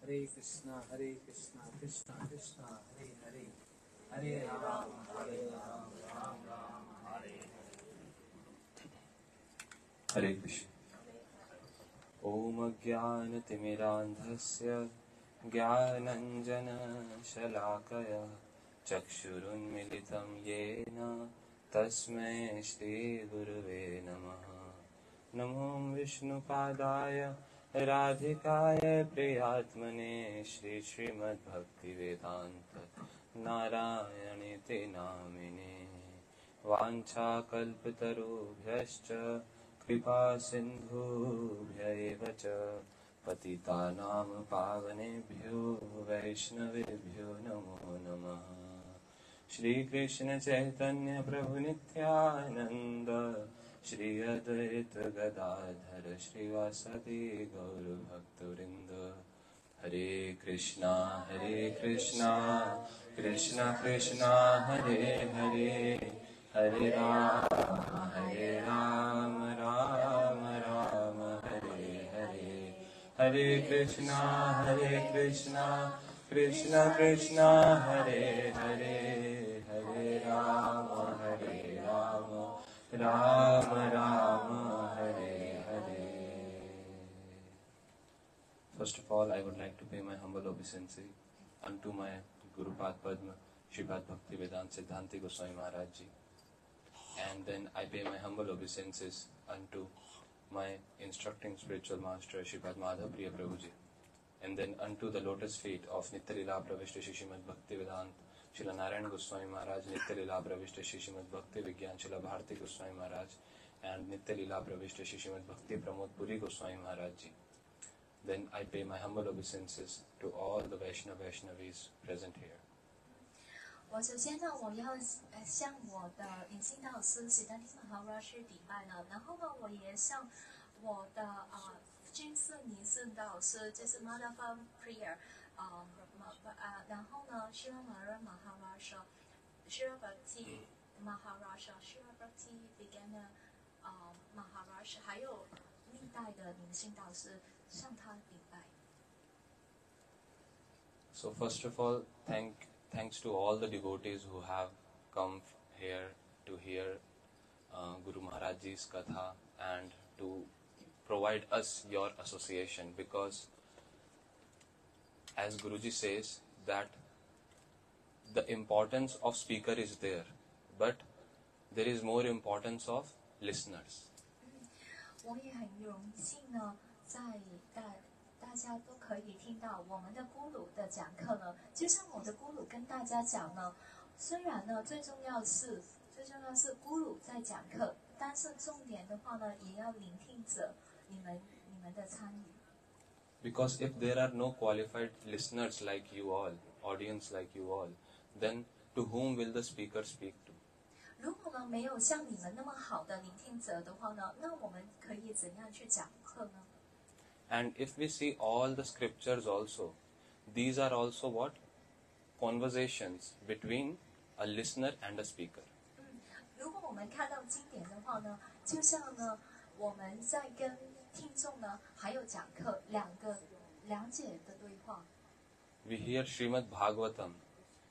Hare Krishna, Krishna Krishna, Hare Hare, Hare Ram, Ram Ram, Hare Hare Krishna. Om Ajnanatimirandhasya Jnananjana-shalakaya Chakshurunmilitam Yena Tasmai Shri Gurave Namaha. Namo Vishnupadaya Radhikaya Priyatmane Shri Srimad Bhaktivedanta Narayane Namine Vancha Kalpatarubhyascha Kripa Sindhubhya eva cha Patitanam Pavanebhyo Vaishnavebhyo Namo Namaha. Shri Krishna Chaitanya Prabhu Nityananda Shri Advaita Gadadhara Shri Vasadi Gauru Bhaktivinoda. Hare Krishna, Krishna Krishna, Hare Hare, Hare Rama, Rama Rama, Hare Hare. Hare Krishna, Krishna Krishna, Hare Hare, Hare Rama, Rama Rama, Hare Hare. First of all, I would like to pay my humble obeisance unto my Guru Pad Padma, Sripad Bhaktivedanta Siddhanti Goswami Maharaj Ji. And then I pay my humble obeisances unto my instructing spiritual master, Sripad Madhav Priya Prabhu Ji. And then unto the lotus feet of Nitya Lila Pravishta Shrimad Bhaktivedanta Srila Narayana Goswami Maharaj, Nitya Lila Pravishta Shrimad Bhakti Vigyan Srila Bharati Goswami Maharaj, and Nitya Lila Pravishta Shrimad Bhakti Pramod Puri Goswami Maharaj Ji. Then I pay my humble obeisances to all the Vaishnavis present here. 我首先呢，我要向我的隐性导师史丹蒂马哈拉去礼拜呢，然后呢，我也向我的金色尼斯导师，就是 Madhava Priya，然后呢，希望马拉马哈拉说，希拉巴蒂马哈拉说，希拉巴蒂 Beginner 马哈拉说，还有历代的隐性导师向他礼拜。So first of all, thanks to all the devotees who have come here to hear Guru Maharaj Ji's Katha and to provide us your association, because as Guruji says that the importance of speaker is there, but there is more importance of listeners. 我也很荣幸呢，在大家都可以听到我们的咕噜的讲课呢，就像我的咕噜跟大家讲呢，虽然呢最重要是咕噜在讲课，但是重点的话呢，也要聆听者你们的参与。Because if there are no qualified listeners like you all, audience like you all, then to whom will the speaker speak to? 如果呢没有像你们那么好的聆听者的话呢，那我们可以怎样去讲课呢？ And if we see all the scriptures also, these are also what? Conversations between a listener and a speaker. 如果我们看到经典的话呢，就像呢我们在跟听众呢还有讲课两个了解的对话。 We hear Srimad Bhagavatam,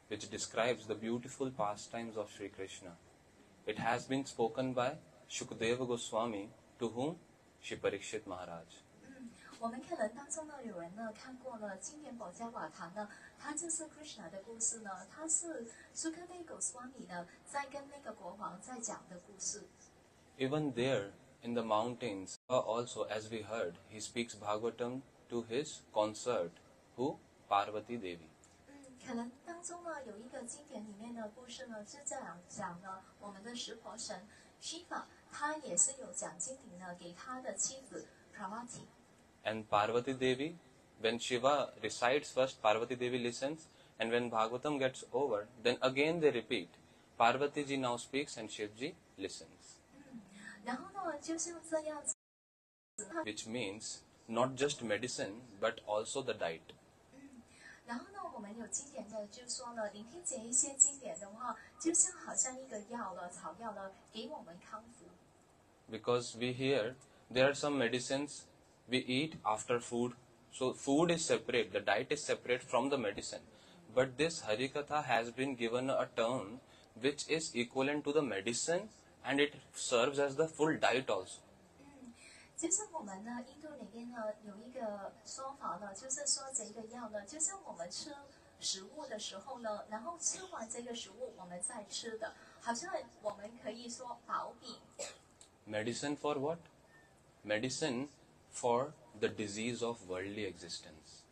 which describes the beautiful pastimes of Sri Krishna. It has been spoken by Shukadeva Goswami, to whom? Shri Parikshit Maharaj. 我们可能当中呢有人呢看过了经典宝嘉瓦坛呢，它就是 Krishna 的故事呢，它是 Sukadeva Goswami 呢在跟那个国王在讲的故事。 Even there in the mountains, also as we heard, he speaks Bhagavatam to his consort, who? Parvati Devi. 可能当中呢有一个经典里面的故事呢是这样讲呢，我们的湿婆神 Shiva 他也是有讲经典呢给他的妻子 Parvati。 And Parvati Devi, when Shiva recites first, Parvati Devi listens, and when Bhagavatam gets over, then again they repeat. Parvati ji now speaks and Shiv ji listens. 然后呢就像这样子， Which means not just medicine, but also the diet. 然后呢我们有经典的就说呢，聆听这一些经典的话，就像好像一个药了，草药了，给我们康复。 Because we hear there are some medicines we eat after food So food is separate, the diet is separate from the medicine. But this Harikatha has been given a term which is equivalent to the medicine and it serves as the full diet also. 就是我们呢，印度里面呢有一个说法呢，就是说这个药呢，就是我们吃食物的时候呢，然后吃完这个食物我们再吃的，好像我们可以说保饼。Medicine for what? Medicine for the disease of worldly existence.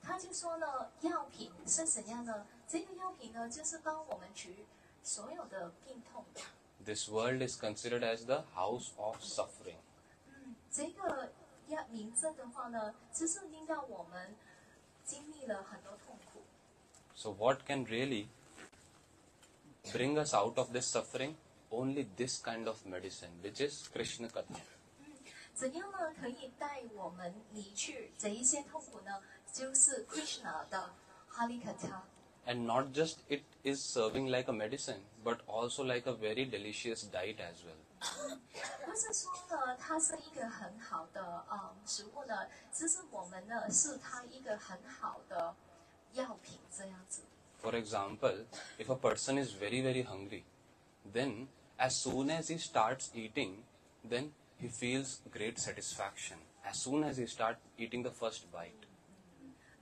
他就说呢，药品是怎样呢？这个药品呢，就是帮我们治所有的病痛的。This world is considered as the house of suffering. 这个名字的话呢，就是令到我们经历了很多痛苦。So what can really bring us out of this suffering? Only this kind of medicine, which is Krishna Katha. 怎样呢？可以带我们离去这一些痛苦呢？就是 Krishna 的 Harikatha。 And not just it is serving like a medicine, but also like a very delicious diet as well. 不是说呢，它是一个很好的食物呢，只是我们呢是它一个很好的药品这样子。 For example, if a person is very, very hungry, then as soon as he starts eating, then he feels great satisfaction. As soon as he starts eating the first bite.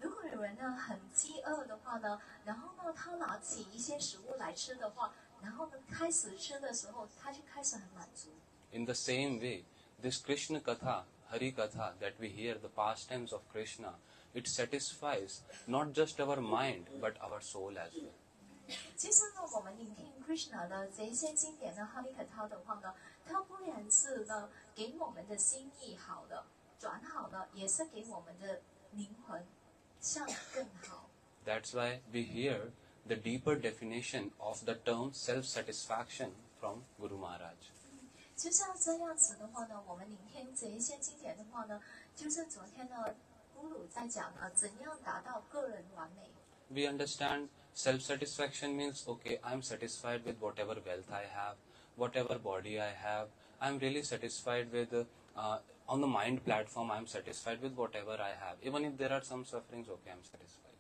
如果有人呢很饥饿的话呢，然后呢他拿起一些食物来吃的话，然后呢开始吃的时候，他就开始很满足。 In the same way, this Krishna Katha, Hari Katha that we hear, the pastimes of Krishna, it satisfies not just our mind but our soul as well. 其实呢，我们聆听 Krishna 的这一些经典的 Harikatha 的话呢，它不然是呢给我们的心意好的转好的，也是给我们的灵魂向更好。 That's why we hear the deeper definition of the term self-satisfaction from Guru Maharaj. 就像这样子的话呢，我们聆听这一些经典的话呢，就是昨天呢，咕噜在讲怎样达到个人完美。 We understand self-satisfaction means, okay, I'm satisfied with whatever wealth I have, whatever body I have. I'm really satisfied with, on the mind platform, I'm satisfied with whatever I have. Even if there are some sufferings, okay, I'm satisfied.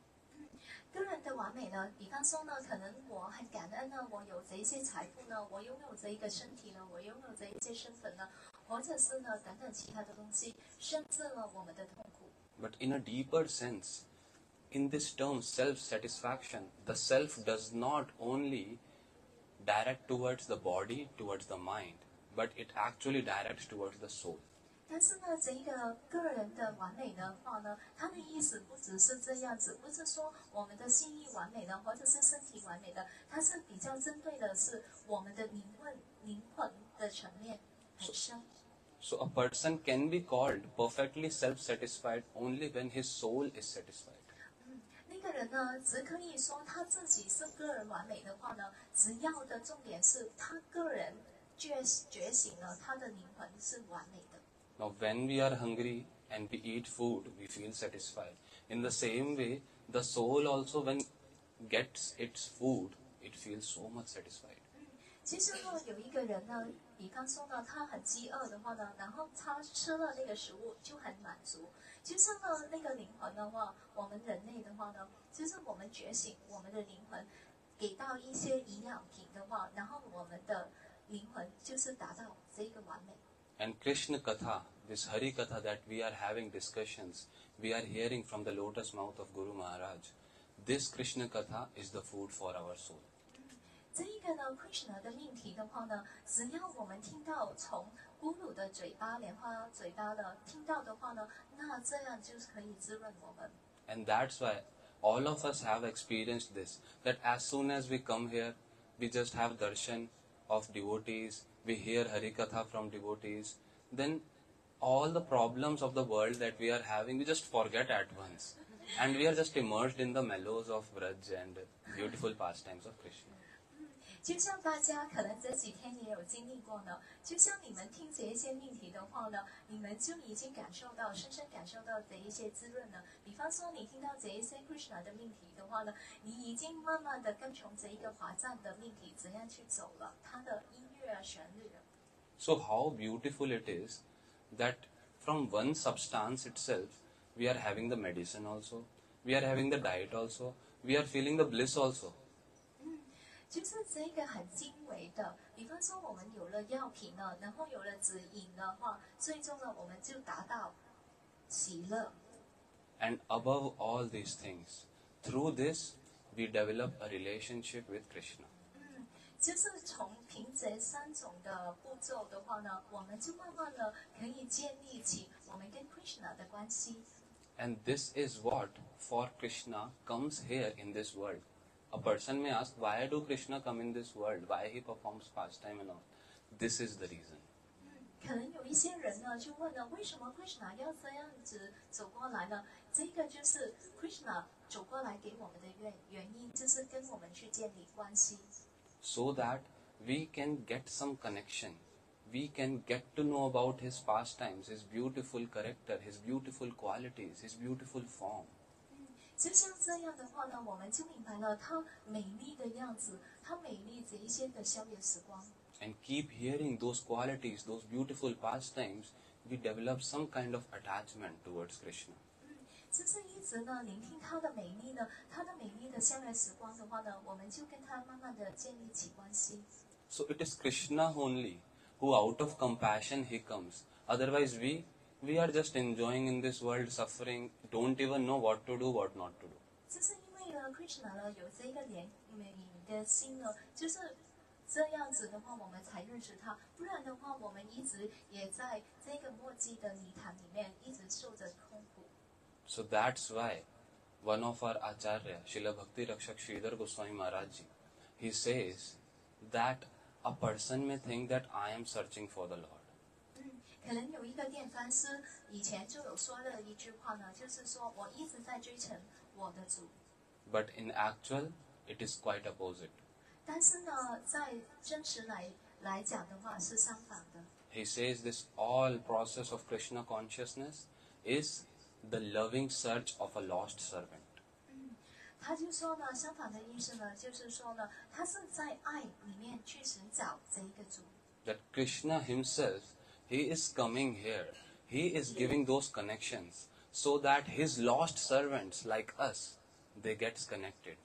个人的完美呢，比方说呢，可能我很感恩呢，我有这一些财富呢，我拥有这一个身体呢，我拥有这一些身份呢，或者是呢等等其他的东西，甚至呢我们的痛苦。 But in a deeper sense, in this term self-satisfaction, the self does not only direct towards the body, towards the mind, but it actually directs towards the soul. 但是呢，这一个个人的完美的话呢，它的意思不只是这样子，不是说我们的心意完美的，或者是身体完美的，它是比较针对的是我们的灵魂的层面很深。 So a person can be called perfectly self-satisfied only when his soul is satisfied. 那个人呢，只可以说他自己是个人完美的话呢，只要的重点是他个人觉醒了，他的灵魂是完美的。 Now when we are hungry and we eat food, we feel satisfied. In the same way, the soul also when gets its food, it feels so much satisfied. 其实呢，有一个人呢，比方说呢，他很饥饿的话呢，然后他吃了那个食物就很满足。就是呢，那个灵魂的话，我们人类的话呢，就是我们觉醒，我们的灵魂给到一些营养品的话，然后我们的灵魂就是达到这个完美。 And Krishna Katha, this Hari Katha that we are having discussions, we are hearing from the lotus mouth of Guru Maharaj. This Krishna Katha is the food for our soul. 这一个呢 ，Krishna 的命题的话呢，只要我们听到从咕噜的嘴巴、莲花嘴巴的听到的话呢，那这样就是可以滋润我们。 And that's why all of us have experienced this, that as soon as we come here, we just have darshan of devotees, we hear Harikatha from devotees, then all the problems of the world that we are having, we just forget at once. And we are just immersed in the mellows of Braj and beautiful pastimes of Krishna. 就像大家可能这几天也有经历过呢，就像你们听这一些命题的话呢，你们就已经感受到、深深感受到这一些滋润了。比方说，你听到这一些 Krishna 的命题的话呢，你已经慢慢的跟从这一个华藏的命题怎样去走了，它的音乐啊、旋律啊。 So how beautiful it is that from one substance itself, we are having the medicine also, we are having the diet also, we are feeling the bliss also. 就是这个很精微的，比方说我们有了药品了，然后有了指引的话，最终呢，我们就达到喜乐。 And above all these things, through this, we develop a relationship with Krishna. 就是从凭这三种的步骤的话呢，我们就慢慢的可以建立起我们跟 Krishna 的关系。 And this is what for Krishna comes here in this world. A person may ask, why do Krishna come in this world? Why he performs pastime and all? This is the reason. 可能有一些人呢就问了，为什么 Krishna 要这样子走过来呢？这个就是 Krishna 走过来给我们的原因，就是跟我们去建立关系。 So that we can get some connection. We can get to know about his pastimes, his beautiful character, his beautiful qualities, his beautiful form. 就像这样的话呢，我们就明白了他美丽的样子，他美丽这一些的宵夜时光。 And keep hearing those qualities, those beautiful pastimes, we develop some kind of attachment towards Krishna. 就是一直呢聆听他的美丽呢，他的美丽的宵夜时光的话呢，我们就跟他慢慢的建立起关系。 So it is Krishna only who out of compassion he comes. Otherwise we are just enjoying in this world suffering, don't even know what to do, what not to do. 就是因为呢 ，Krishna 呢有这个美的心呢，就是这样子的话，我们才认识他。不然的话，我们一直也在这个墨迹的泥潭里面，一直受着痛苦。 So that's why one of our Acharya, Srila Bhakti Rakshak Sridhar Goswami Maharaj Ji, he says that a person may think that I am searching for the Lord. 可能有一个电翻师以前就有说了一句话呢，就是说我一直在追寻我的主， But in actual, it is quite opposite. 但是呢，在真实来讲的话是相反的。 He says this all process of Krishna consciousness is the loving search of a lost servant. 他就说呢，相反的意思呢，就是说呢，他是在爱里面去寻找这一个主。 That Krishna himself, he is coming here. He is giving those connections so that his lost servants like us, they gets connected.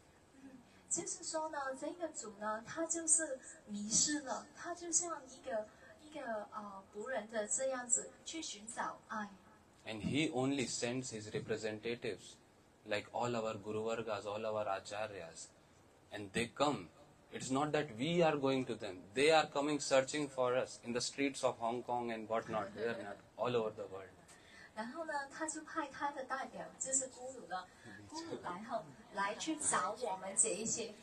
就是说呢，这个主呢，他就是迷失了，他就像一个仆人的这样子去寻找爱。 And he only sends his representatives, like all our Guru Vargas, all our Acharyas. And they come. It's not that we are going to them. They are coming searching for us in the streets of Hong Kong and whatnot. They are not all over the world. 然后呢，他就派他的代表，就是咕噜了，咕噜来去找我们这一些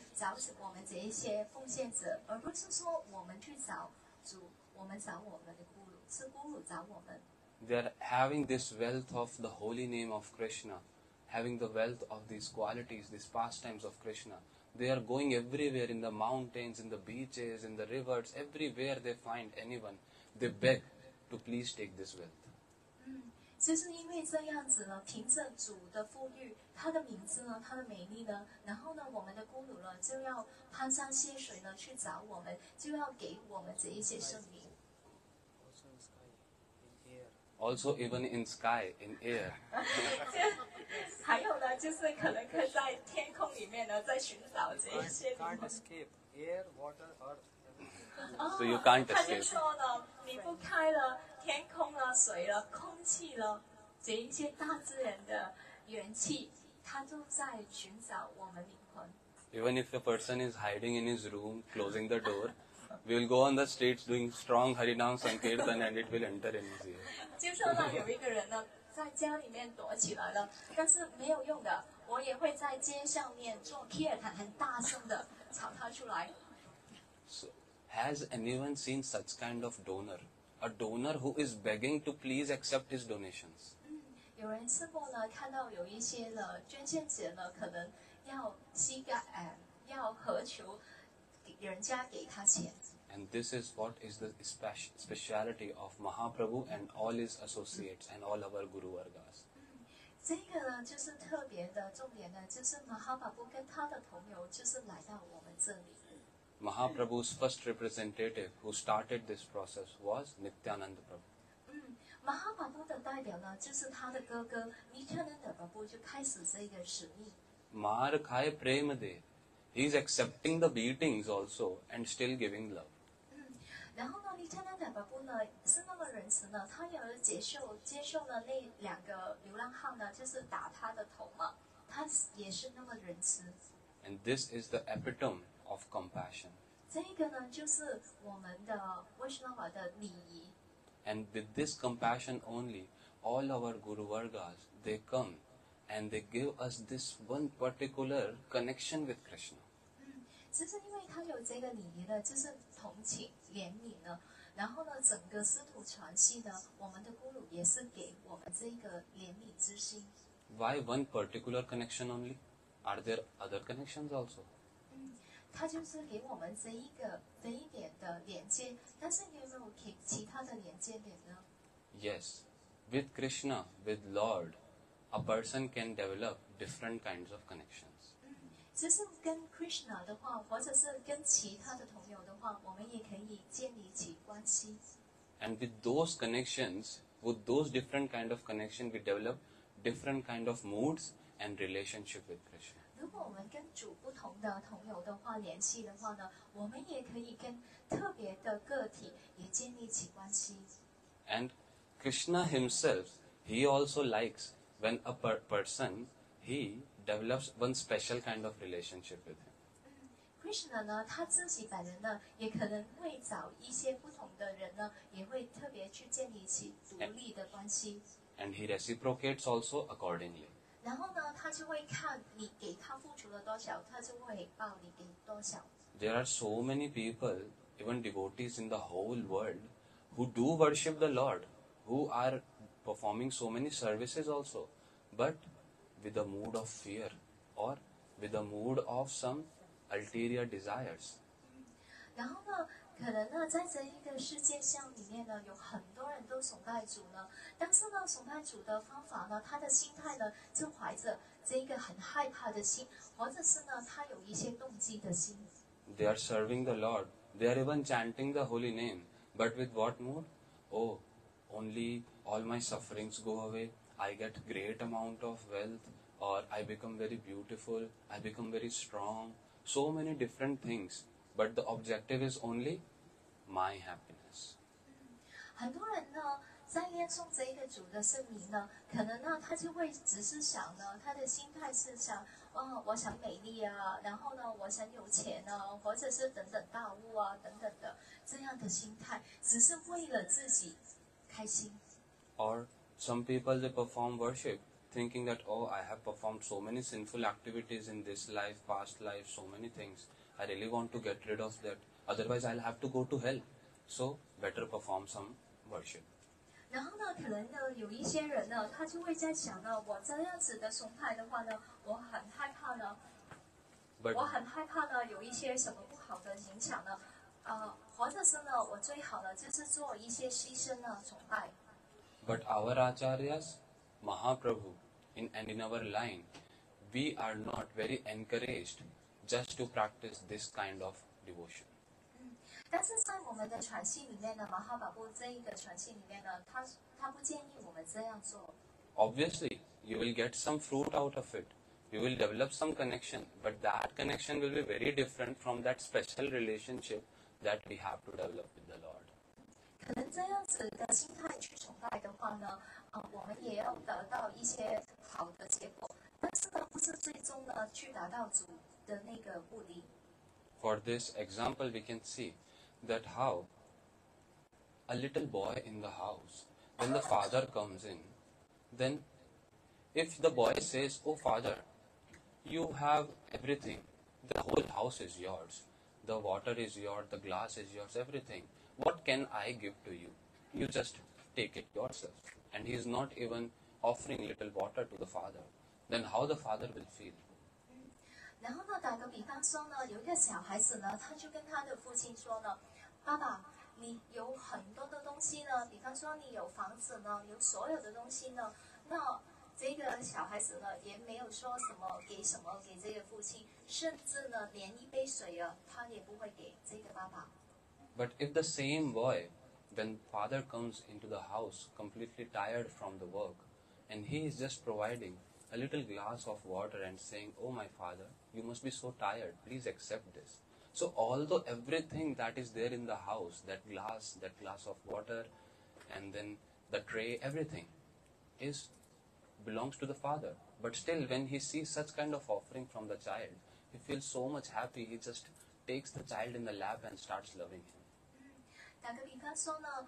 奉献者，而不是说我们去找主，我们找我们的咕噜，是咕噜找我们。 They are having this wealth of the holy name of Krishna, having the wealth of these qualities, these pastimes of Krishna. They are going everywhere in the mountains, in the beaches, in the rivers, everywhere they find anyone. They beg to please take this wealth. 就是因为这样子呢，凭着主的富裕，他的名字呢，他的美丽呢，然后呢，我们的咕噜呢就要攀山涉水呢去找我们，就要给我们这一些圣灵。 Also in sky, in air. Also even in sky, in air. 还有呢，就是可能可以在天空里面呢，在寻找这一些灵 Can't 魂。 escape. Air, water, earth, everything. 哦 So you can't 他就 escape. 说呢，离不开了天空了、水了、空气了，这一些大自然的元气，他都在寻找我们灵魂。 Even if a person is hiding in his room, closing the door, we will go on the streets doing strong Harinam Sankirtan and it will enter in his ear. 就说呢，有一个人呢，在家里面躲起来了，但是没有用的，我也会在街上面做 kirtan，很大声的吵他出来。 So, has anyone seen such kind of donor? A donor who is begging to please accept his donations. 有人试过呢，看到有一些的捐献者呢，可能要要渴求人家给他钱。 And this is what is the speciality of Mahaprabhu and all his associates and all our Guru Vargas. 这个呢，就是特别的重点呢，就是马哈巴布跟他的朋友，就是来到我们这里。 Mahaprabhu's first representative who started this process was Nityananda Prabhu. 马哈巴布的代表呢，就是他的哥哥尼特南德巴布就开始这个使命。 Maar khai prem de. He is accepting the beatings also and still giving love. 然后呢，尼特南德巴布呢是那么仁慈呢，他有接受了那2个流浪汉呢，就是打他的头嘛，他也是那么仁慈。 And this is the epitome of compassion. 这个呢，就是我们的维什纳瓦的礼仪。 And with this compassion only, all our Guru Vargas, they come and they give us this one particular connection with Krishna. 就是因为他有这个礼仪呢，就是同情怜悯呢，然后呢，整个师徒传系呢，我们的咕噜也是给我们这个怜悯之心。 Why one particular connection only? Are there other connections also? 他就是给我们这一点的连接，但是有没有给其他的连接点呢？ Yes. With Krishna, with Lord, a person can develop different kinds of connections. 就是跟 Krishna 的话，或者是跟其他的朋友的话，我们也可以建立起关系。 And with those connections, with those different kind of connection, we develop different kind of moods and relationship with Krishna. 如果我们跟主不同的朋友的话联系的话呢，我们也可以跟特别的个体也建立起关系。 And Krishna himself, he also likes when a person, he develops one special kind of relationship with him. Krishna 呢，他自己本人呢，也可能会找一些不同的人呢，也会特别去建立起独立的关系。 And he reciprocates also accordingly. 然后呢，他就会看你给他付出了多少，他就会报你给多少。 There are so many people, even devotees in the whole world, who do worship the Lord, who are performing so many services also, but with a mood of fear or with a mood of some ulterior desires. 然后呢，可能呢，在这一个世界上里面呢，有很多人都崇拜主呢，但是呢，崇拜主的方法呢，他的心态呢，就怀着这一个很害怕的心，或者是呢，他有一些动机的心。 They are serving the Lord. They are even chanting the holy name. But with what mood? Oh, only all my sufferings go away. I get great amount of wealth, or I become very beautiful. I become very strong. So many different things. But the objective is only my happiness. 很多人呢，在念诵这一个主的圣名呢，可能呢，他就会只是想呢，他的心态是想，我想美丽啊，然后呢，我想有钱啊，或者是等等大物啊，等等的这样的心态，只是为了自己开心。 Or some people, they perform worship thinking that, oh, I have performed so many sinful activities in this life, past life, so many things. I really want to get rid of that. Otherwise, I'll have to go to hell. So, better perform some worship. 然后呢，可能呢，有一些人呢，他就会在想呢，我这样子的崇拜的话呢，我很害怕呢， But 我很害怕呢，有一些什么不好的影响呢，或者是呢，我最好呢，就是做一些牺牲呢，崇拜。 But our acharyas, Mahaprabhu, and in our line, we are not very encouraged just to practice this kind of devotion. 但是在我们的传系里面呢，马哈巴布这一个传系里面呢，他不建议我们这样做。 Obviously, you will get some fruit out of it. You will develop some connection, but that connection will be very different from that special relationship that we have to develop with the Lord. 可能这样子的心态去崇拜的话呢，我们也要得到一些好的结果，但是呢，不是最终呢去达到主的那个目的。 For this example, we can see that how a little boy in the house, when the father comes in, then if the boy says, oh father, you have everything, the whole house is yours, the water is yours, the glass is yours, everything, what can I give to you? You just take it yourself. And he is not even offering little water to the father. Then how the father will feel? 然后呢，打个比方说呢，有一个小孩子呢，他就跟他的父亲说呢：“爸爸，你有很多的东西呢，比方说你有房子呢，有所有的东西呢。”那这个小孩子呢，也没有说什么给这个父亲，甚至呢，连一杯水啊，他也不会给这个爸爸。 But if the same boy when father comes into the house completely tired from the work, and he is just providing a little glass of water and saying, "Oh my father, you must be so tired, please accept this." So although everything that is there in the house, that glass of water, and then the tray, everything is belongs to the father, but still when he sees such kind of offering from the child, he feels so much happy. He just takes the child in the lap and starts loving him. 打个比方说呢，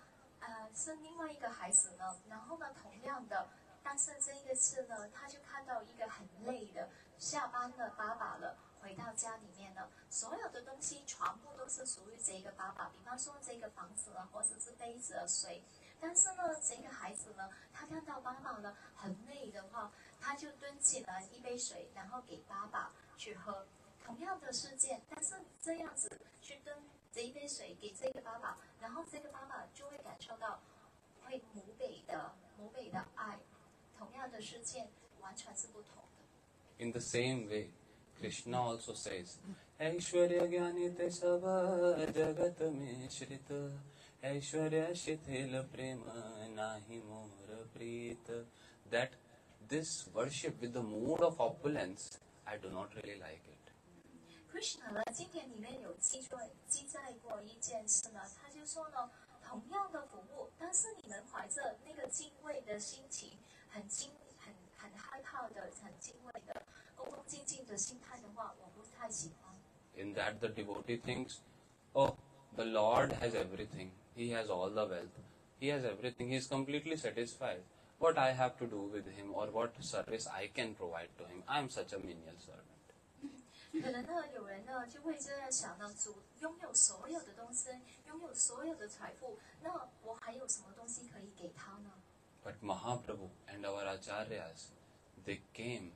是另外一个孩子呢，然后呢，同样的，但是这一次呢，他就看到一个很累的下班的爸爸了，回到家里面呢，所有的东西全部都是属于这个爸爸，比方说这个房子啊，或者是杯子啊、水。但是呢，这个孩子呢，他看到爸爸呢很累的话，他就端起了一杯水，然后给爸爸去喝。同样的事件，但是这样子去端这一杯水给这个爸爸，然后这个爸爸就会感受到会母辈的爱。同样的事件完全是不同的。 In the same way, Krishna also says, "Aishwarya Gyanite Sava Jagat Mishrita Aishwarya Shithila Prema Nahi Mora Preeta." That this worship with the mood of opulence, I do not really like it. Krishna 呢，经典里面有记载过一件事呢，他就说呢，同样的服务，但是你们怀着那个敬畏的心情，很害怕的、很敬畏的、恭恭敬敬的心态的话，我不太喜欢。In that the devotee thinks, "Oh, the Lord has everything. He has all the wealth. He has everything. He is completely satisfied. What I have to do with him, or what service I can provide to him? I am such a menial servant." 可能呢，有人呢就会这样想呢，主拥有所有的东西，拥有所有的财富，那我还有什么东西可以给他呢？ But Mahaprabhu and our acharyas, they came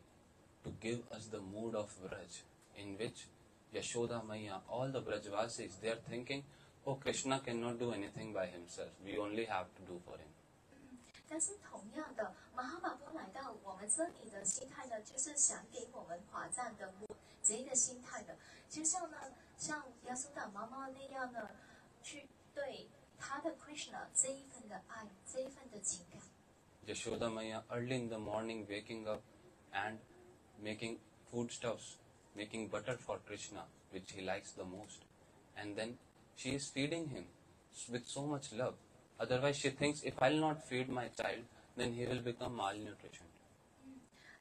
to give us the mood of Vraj, in which Yashoda Maya, all the Vrajvasis, they are thinking, "Oh, Krishna cannot do anything by himself. We only have to do for him." 但是同样的，马哈马布来到我们这里的心态呢，就是想给我们华赞的这个心态的，就像呢，像亚苏达妈妈那样呢，去对他的 Krishna 这一份的爱，这一份的情感。 Yashoda Maya early in the morning waking up and making foodstuffs, making butter for Krishna, which he likes the most. And then she is feeding him with so much love. Otherwise she thinks, if I'll not feed my child, then he will become malnutrition.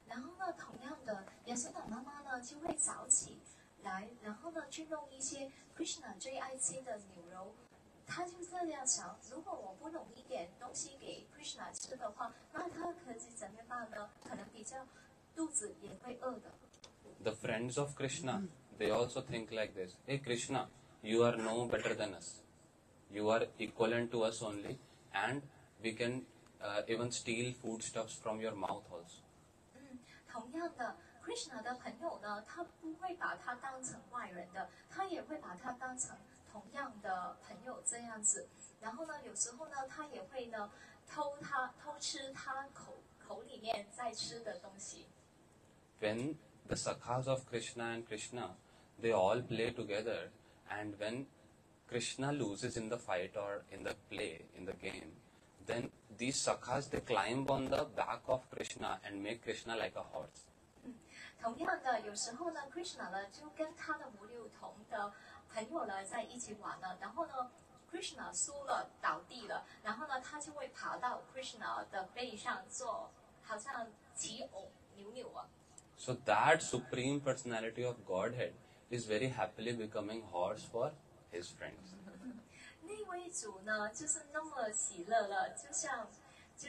然后呢，同样的，亚苏达妈妈呢就会早起来，然后呢去弄一些 Krishna 最爱吃的牛肉。他就这样想，如果我不弄一点东西给 Krishna 吃的话，那他可以怎么办呢？可能比较肚子也会饿的。 The friends of Krishna, they also think like this. "Hey Krishna, you are no better than us. You are equivalent to us only, and we can even steal foodstuffs from your mouth also." 同样的 ，Krishna 的朋友呢，他不会把他当成外人的，他也会把他当成同样的朋友这样子。然后呢，有时候呢，他也会呢偷吃他口里面在吃的东西。 When the sakhas of Krishna and Krishna, they all play together, and when Krishna loses in the fight or in the play, in the game, then these sakhas, they climb on the back of Krishna and make Krishna like a horse. 同样的，有时候呢，Krishna 呢就跟他的五六同的朋友呢在一起玩了，然后呢，Krishna 输了倒地了，然后呢，他就会爬到 Krishna 的背上做，好像骑偶扭啊。 So that supreme personality of Godhead is very happily becoming horse for his friends. 那位主呢，就是那么喜乐了，就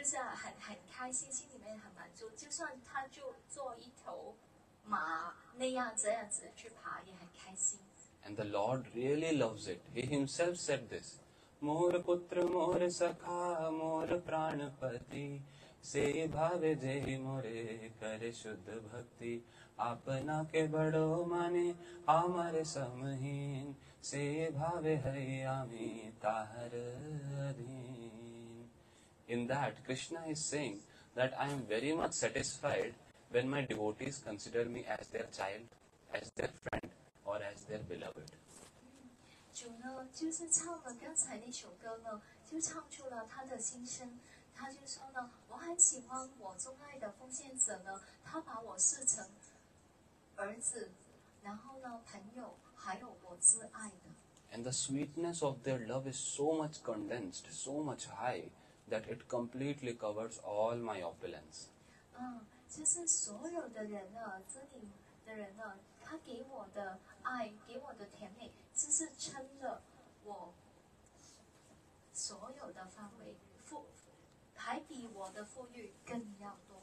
像很开心，心里面很满足，就算他就做一头马那样这样子去爬，也很开心。 And the Lord really loves it. He himself said this. "Mor putra mor sakha mor pranapati se bhave jehi more kare shuddha bhakti apna ke bado mane amare samhin se bhave hayami tahar adhin." In that, Krishna is saying that I am very much satisfied when my devotees consider me as their child, as their friend, or as their beloved. 主呢，就是唱了刚才那首歌呢，就唱出了他的心声。他就说呢，我很喜欢我钟爱的奉献者呢，他把我视成儿子，然后呢，朋友，还有我挚爱的。And the sweetness of their love is so much condensed, so much high, that it completely covers all my opulence. 就是所有的人呢，这里的人呢，他给我的爱，给我的甜美，就是撑了我所有的范围，还比我的富裕更要多。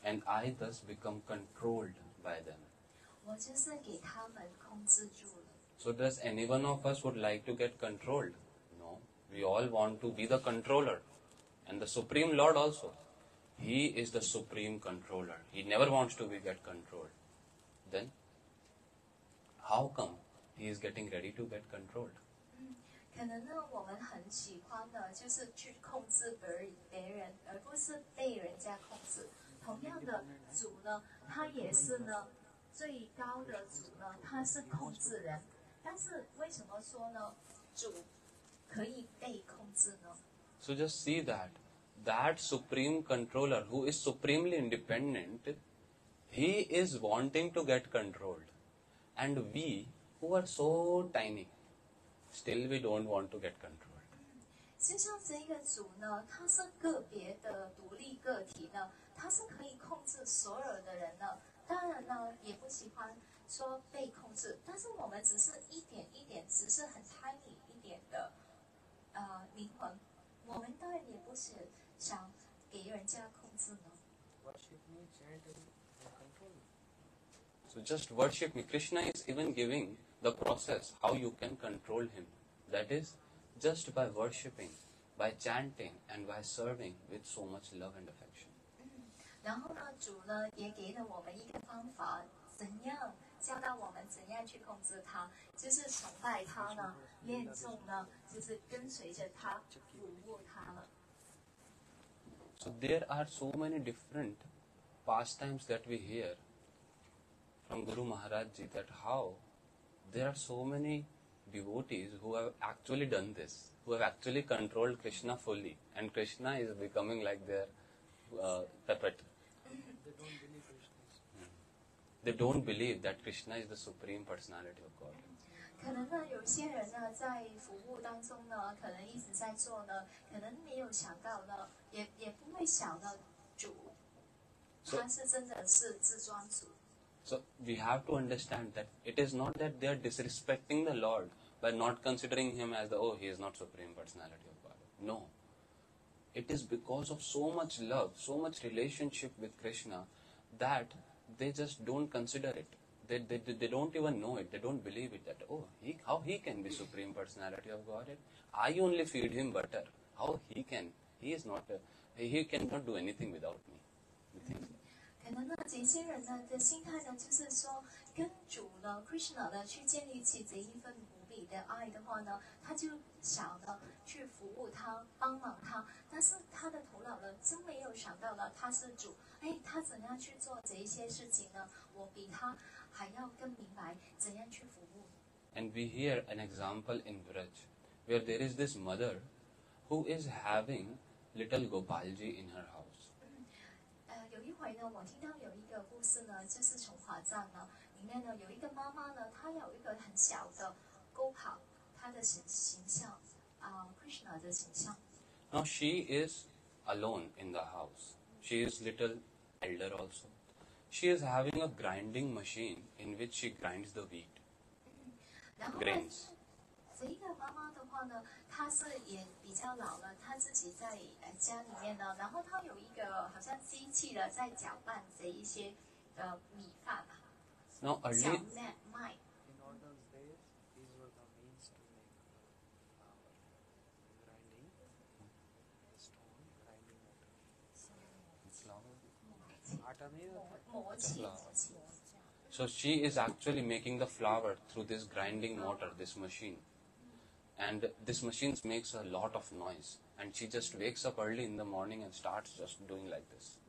And I thus become controlled by them. 我就是给他们控制住了。So does any one of us would like to get controlled? No. We all want to be the controller. And the Supreme Lord also. He is the supreme controller. He never wants to get controlled. Then, how come he is getting ready to get controlled? 可能呢，我们很喜欢的就是去控制别人，而不是被人家控制。同样的，主呢，他也是呢最高的主呢，他是控制人。但是为什么说呢，主可以被控制呢？ So just see that supreme controller who is supremely independent, he is wanting to get controlled. And we, who are so tiny, still we don't want to get controlled. 就像这个主呢，他是个别的独立个体呢，他是可以控制所有的人的。当然呢，也不喜欢说被控制，但是我们只是一点一点，只是很 tiny 一点的灵魂，我们当然也不是想给人家控制呢。 Worship me, chant me, and control me. So just worship me. Krishna is even giving the process how you can control him. That is, just by worshipping, by chanting, and by serving with so much love and affection. 然后呢，主呢也给了我们一个方法，怎样教导我们怎样去控制他，就是崇拜他呢，念诵呢，就是跟随着他，服务他了。 So there are so many different pastimes that we hear from Guru Maharaj Ji, that how there are so many devotees who have actually done this, who have actually controlled Krishna fully, and Krishna is becoming like their puppet. They don't believe Krishna is. They don't believe that Krishna is the Supreme Personality of God. 可能呢，有些人呢在服务当中呢，可能一直在做呢，可能没有想到呢，也不会想到主，他是真的是至尊主。 So we have to understand that it is not that they are disrespecting the Lord by not considering him as he is not Supreme Personality of God. No. It is because of so much love, so much relationship with Krishna, that they just don't consider it. They don't even know it. They don't believe it. That how he can be Supreme Personality of Godhead? I only feed him butter. How he can? He is not. He cannot do anything without me. He thinks that. 可能呢，这些人呢的心态呢，就是说跟主呢 Krishna 呢去建立起这一份无比的爱的话呢，他就想呢去服务他，帮忙他，但是他的头脑呢真没有想到呢他是主，他怎样去做这一些事情呢？我比他还要更明白怎样去服务。 And we hear an example in Vraj, where there is this mother who is having little Gopalji in her house. 有一回呢，我听到有一个故事呢，就是从华藏呢里面呢有一个妈妈呢，她有一个很小的勾跑，她的形象Krishna 的形象。 Now she is alone in the house. She is little elder also. She is having a grinding machine in which she grinds the wheat, 然后呢， grains. 这一个妈妈的话呢，她是也比较老了，她自己在家里面呢，然后她有一个好像机器的在搅拌这一些米饭吧， Now 小 early, 麦。 In all those days, these were the means to make flour. Grinding, stone, grinding water. Atta nahi hota? 磨起，磨起。 so she is actually making the flour through this grinding motor, this machine. And this machine makes a lot of noise. And she just wakes up early in the morning and starts just doing like this.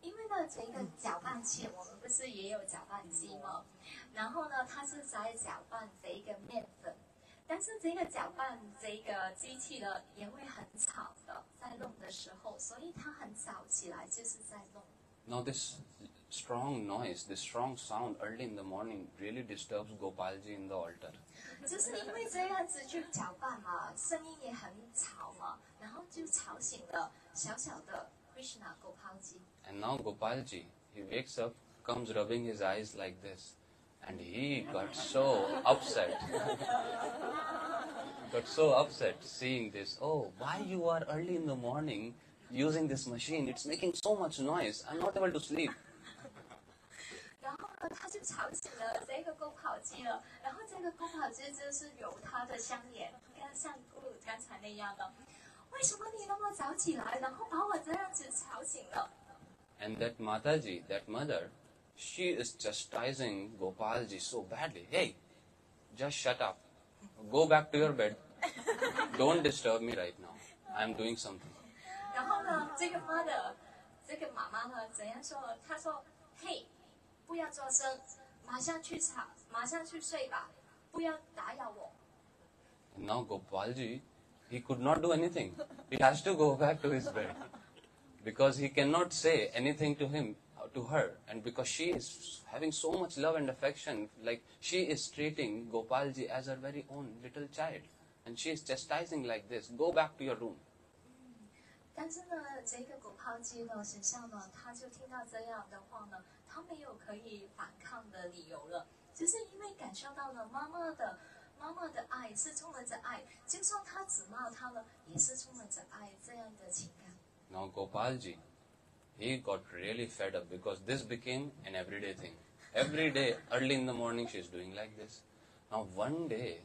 因为呢，这个搅拌器我们不是也有搅拌机吗？然后呢，它是在搅拌这一个面粉，但但是这个搅拌这个机器呢也会很吵的，在弄的时候，所以它很早起来就是在弄。 Now this strong noise, this strong sound early in the morning really disturbs Gopalji in the altar. 就是因为这样子去搅拌嘛，声音也很吵嘛，然后就吵醒了小小的 Krishna Gopalji。 And now Gopalji, he wakes up, comes rubbing his eyes like this. And he got so upset. Got so upset seeing this. Oh, why you are early in the morning using this machine? It's making so much noise. I'm not able to sleep. 然后呢，他就吵醒了这个勾跑机了。然后这个勾跑机就是有他的香眼，像刚才那样的。为什么你那么早起来，然后把我这样子吵醒了？ And that Mataji, that mother, she is chastising Gopalji so badly. Hey, just shut up. Go back to your bed. Don't disturb me right now. I'm doing something. 然后呢，这个妈妈呢怎样说？她说：“嘿，不要作声，马上去睡吧，不要打扰我。” And now Gopalji, he could not do anything. He has to go back to his bed. Because he cannot say anything to her, and because she is having so much love and affection, like she is treating Gopalji as her very own little child, and she is chastising like this. Go back to your room. 但是呢，这个狗抛机呢，实际上呢，他就听到这样的话呢，他没有可以反抗的理由了，就是因为感受到了妈妈的爱是充满着爱，就算他只骂他了，也是充满着爱这样的情感。 Now Gopalji, he got really fed up because this became an everyday thing. Every day, early in the morning, she is doing like this. Now one day,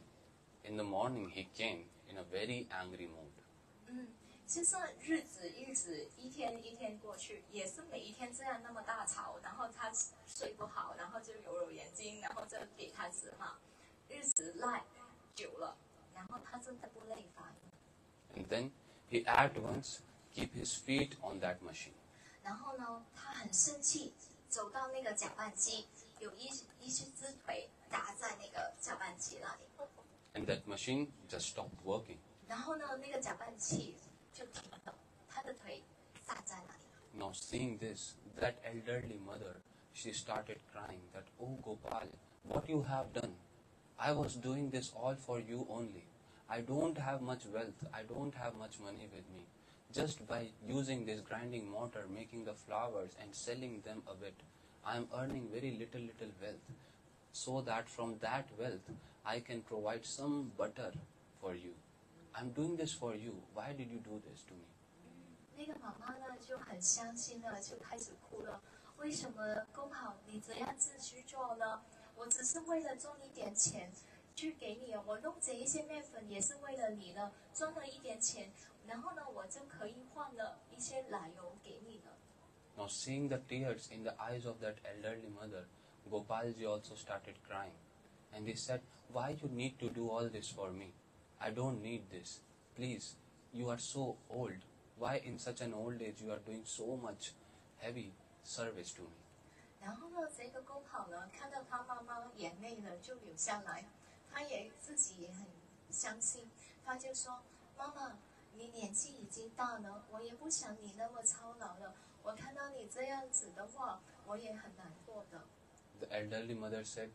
in the morning, he came in a very angry mood. 就是日子一天一天过去，也是每一天这样那么大吵，然后他睡不好，然后就揉眼睛，然后就给他指骂，日子赖久了，然后他真的不耐烦。 And then he at once keep his feet on that machine. 然后呢，他很生气，走到那个搅拌机，有一只腿搭在那个搅拌机那里， And that machine just stopped working. 然后呢，那个搅拌器就停了，他的腿搭在那里。 Now seeing this, that elderly mother, she started crying that, oh Gopal, what you have done? I was doing this all for you only. I don't have much wealth. I don't have much money with me. Just by using this grinding mortar, making the flowers and selling them a bit, I am earning very little wealth. So that from that wealth, I can provide some butter for you. I'm doing this for you. Why did you do this to me? 那个妈妈呢就很伤心了，就开始哭了。为什么公好你这样子去做呢？我只是为了赚一点钱去给你，我弄这一些面粉也是为了你呢，赚了一点钱，然后呢我就可以换了一些奶油给你了。 Now seeing the tears in the eyes of that elderly mother, Gopalji also started crying. And he said, why you need to do all this for me? I don't need this. Please, you are so old. Why in such an old age you are doing so much heavy service to me? 然后呢，这个公好呢，看到他妈妈眼泪呢就流下来，他也自己也很伤心，他就说：“妈妈，你年纪已经大了，我也不想你那么操劳了。我看到你这样子的话，我也很难过的。” The elderly mother said,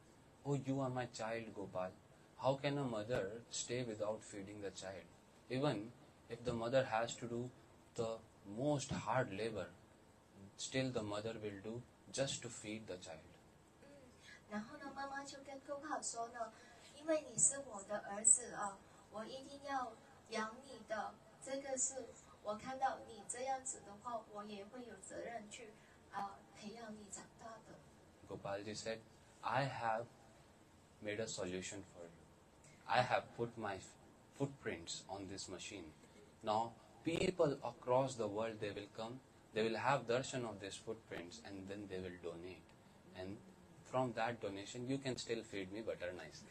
oh, you are my child, Gopal. How can a mother stay without feeding the child? Even if the mother has to do the most hard labor, still the mother will do just to feed the child. 然后呢，妈妈就跟公好说呢，因为你是我的儿子啊，我一定要养你的。这个是我看到你这样子的话，我也会有责任去培养你长大的。 Gopalji said, I have made a solution for you. I have put my footprints on this machine. Now, people across the world, they will come, they will have darshan of these footprints, and then they will donate. And from that donation, you can still feed me butter nicely.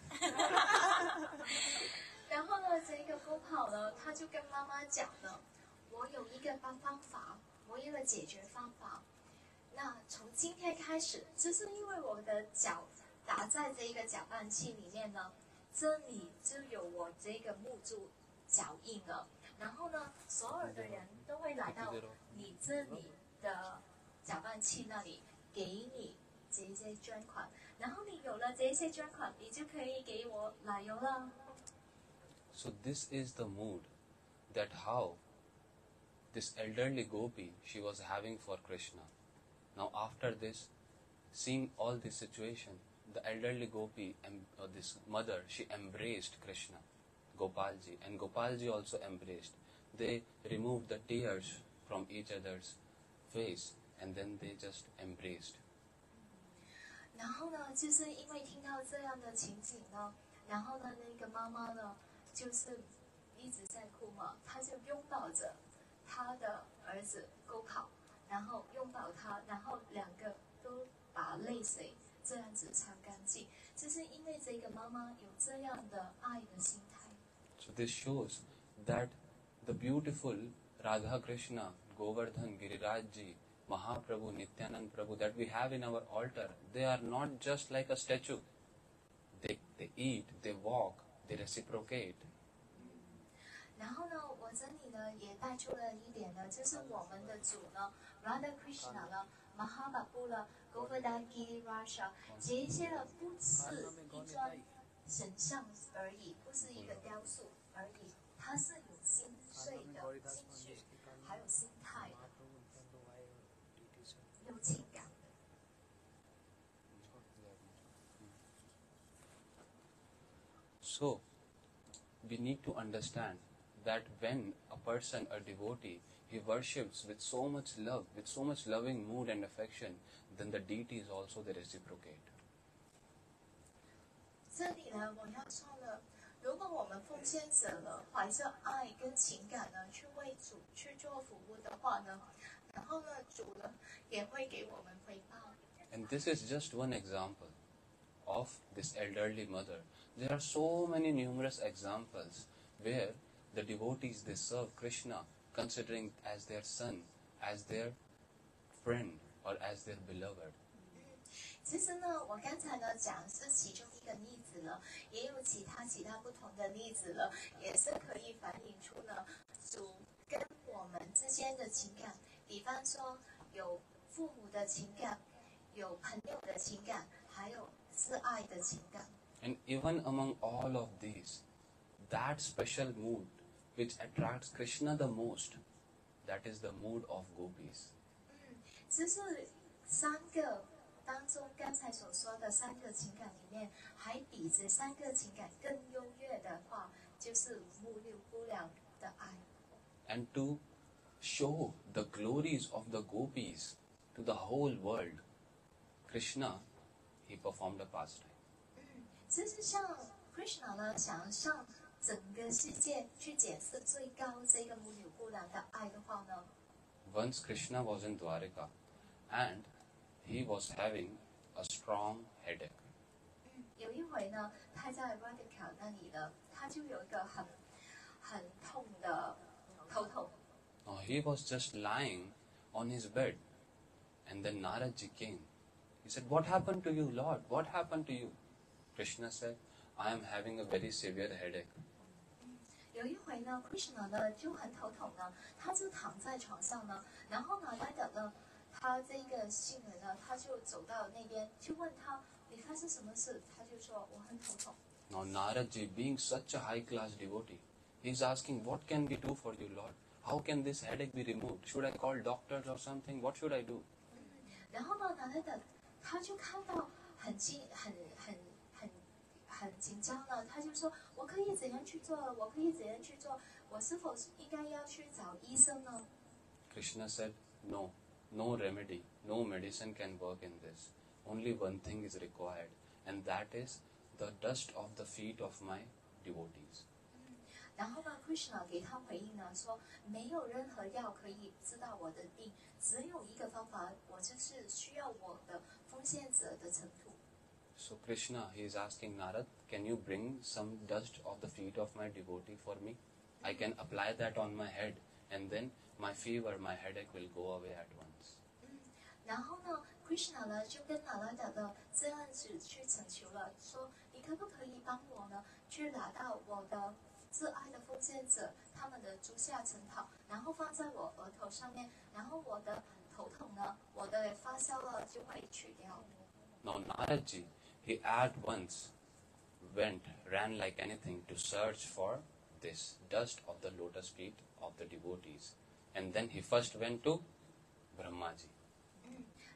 然后呢，这个公跑呢，他就跟妈妈讲了，我有一个方法，我有个解决方法。那从今天开始，就是因为我的脚打在这个搅拌器里面呢，这里就有我这个木柱脚印了。然后呢，所有的人都会来到你这里的搅拌器那里，给你这些捐款。然后你有了这些捐款，你就可以给我奶油了。So this is the mood that how this elderly gopi she was having for Krishna. Now after this, seeing all this situation, the elderly gopi and this mother, she embraced Krishna, Gopalji, and Gopalji also embraced. They removed the tears from each other's face and then they just embraced. 然后呢，就是因为听到这样的情景呢，然后呢，那个妈妈呢，就是一直在哭嘛，她就拥抱着她的儿子勾跑，然后拥抱他，然后两个都把泪水这样子擦干净，就是因为这个妈妈有这样的爱的心态。So this shows that the beautiful Radha Krishna, Govardhan, Girirajji, Mahaprabhu, Nityanand Prabhu that we have in our altar, they are not just like a statue. They eat, they walk, they reciprocate. 然后呢，我这里呢也带出了一点呢，就是我们的主呢，Radha Krishna 呢，Mahaprabhu 呢，Govardhan Giriraja，这些呢不是一尊神像而已，不是一个雕塑而已，它是有心碎的情绪，还有心态，有情感的。So, we need to understand that when a person, a devotee, he worships with so much love, with so much loving mood and affection, then the deities also they reciprocate. 这里呢，我要说了，如果我们奉献者了，怀着爱跟情感呢，去为主去做服务的话呢，然后呢，主呢也会给我们回报。And this is just one example of this elderly mother. There are so many numerous examples where the devotees they serve Krishna considering as their son, as their friend, or as their beloved. 其实呢，我刚才呢讲是其中一个例子了，也有其他不同的例子了，也是可以反映出呢主跟我们之间的情感。比方说有父母的情感，有朋友的情感，还有是爱的情感。And even among all of these, that special mood which attracts Krishna the most, that is the mood of gopis. 这是三个当中刚才所说的三个情感里面，还比这三个情感更优越的话，就是木六姑娘的爱。And to show the glories of the gopis to the whole world, Krishna, he performed a pastime. 就是像 Krishna 呢，想向整个世界去解释最高这个母女姑娘的爱的话呢， Once Krishna was in Dwarika and he was having a strong headache. 有一回呢，他在 Radhika 那里呢，他就有一个很痛的头痛。Now he was just lying on his bed and then Naradji came. He said, "What happened to you, Lord? What happened to you?" Krishna said, "I am having a very severe headache." 有一回呢 ，Krishna 呢就很头痛呢，他就躺在床上呢，然后呢，来的呢，他这个信人呢，他就走到那边去问他，你发生什么事？他就说我很头痛。Now Naradji, being such a high-class devotee, he is asking, "What can we do for you, Lord? How can this headache be removed? Should I call doctors or something? What should I do?" 然后呢，来的他就看到很紧张了，他就说：“我可以怎样去做？我可以怎样去做？我是否应该要去找医生呢？” Krishna said, "No, no remedy, no medicine can work in this. Only one thing is required, and that is the dust of the feet of my devotees." 然后呢 ，Krishna 给他回应呢，说没有任何药可以治到我的病，只有一个方法，我就是需要我的奉献者的尘土。So Krishna, he is asking Narad, "Can you bring some dust of the feet of my devotee for me? I can apply that on my head, and then my fever, my headache will go away at once." 然后呢 ，Krishna 呢就跟拿拉达的这样子去请求了，说你你可不可以帮我呢，去拿到我的挚爱的奉献者他们的足下尘草，然后放在我额头上面，然后我的头痛呢，我的发烧了就会去掉。 Now Naradji, he at once ran like anything to search for this dust of the lotus feet of the devotees. And then he first went to Brahmaji.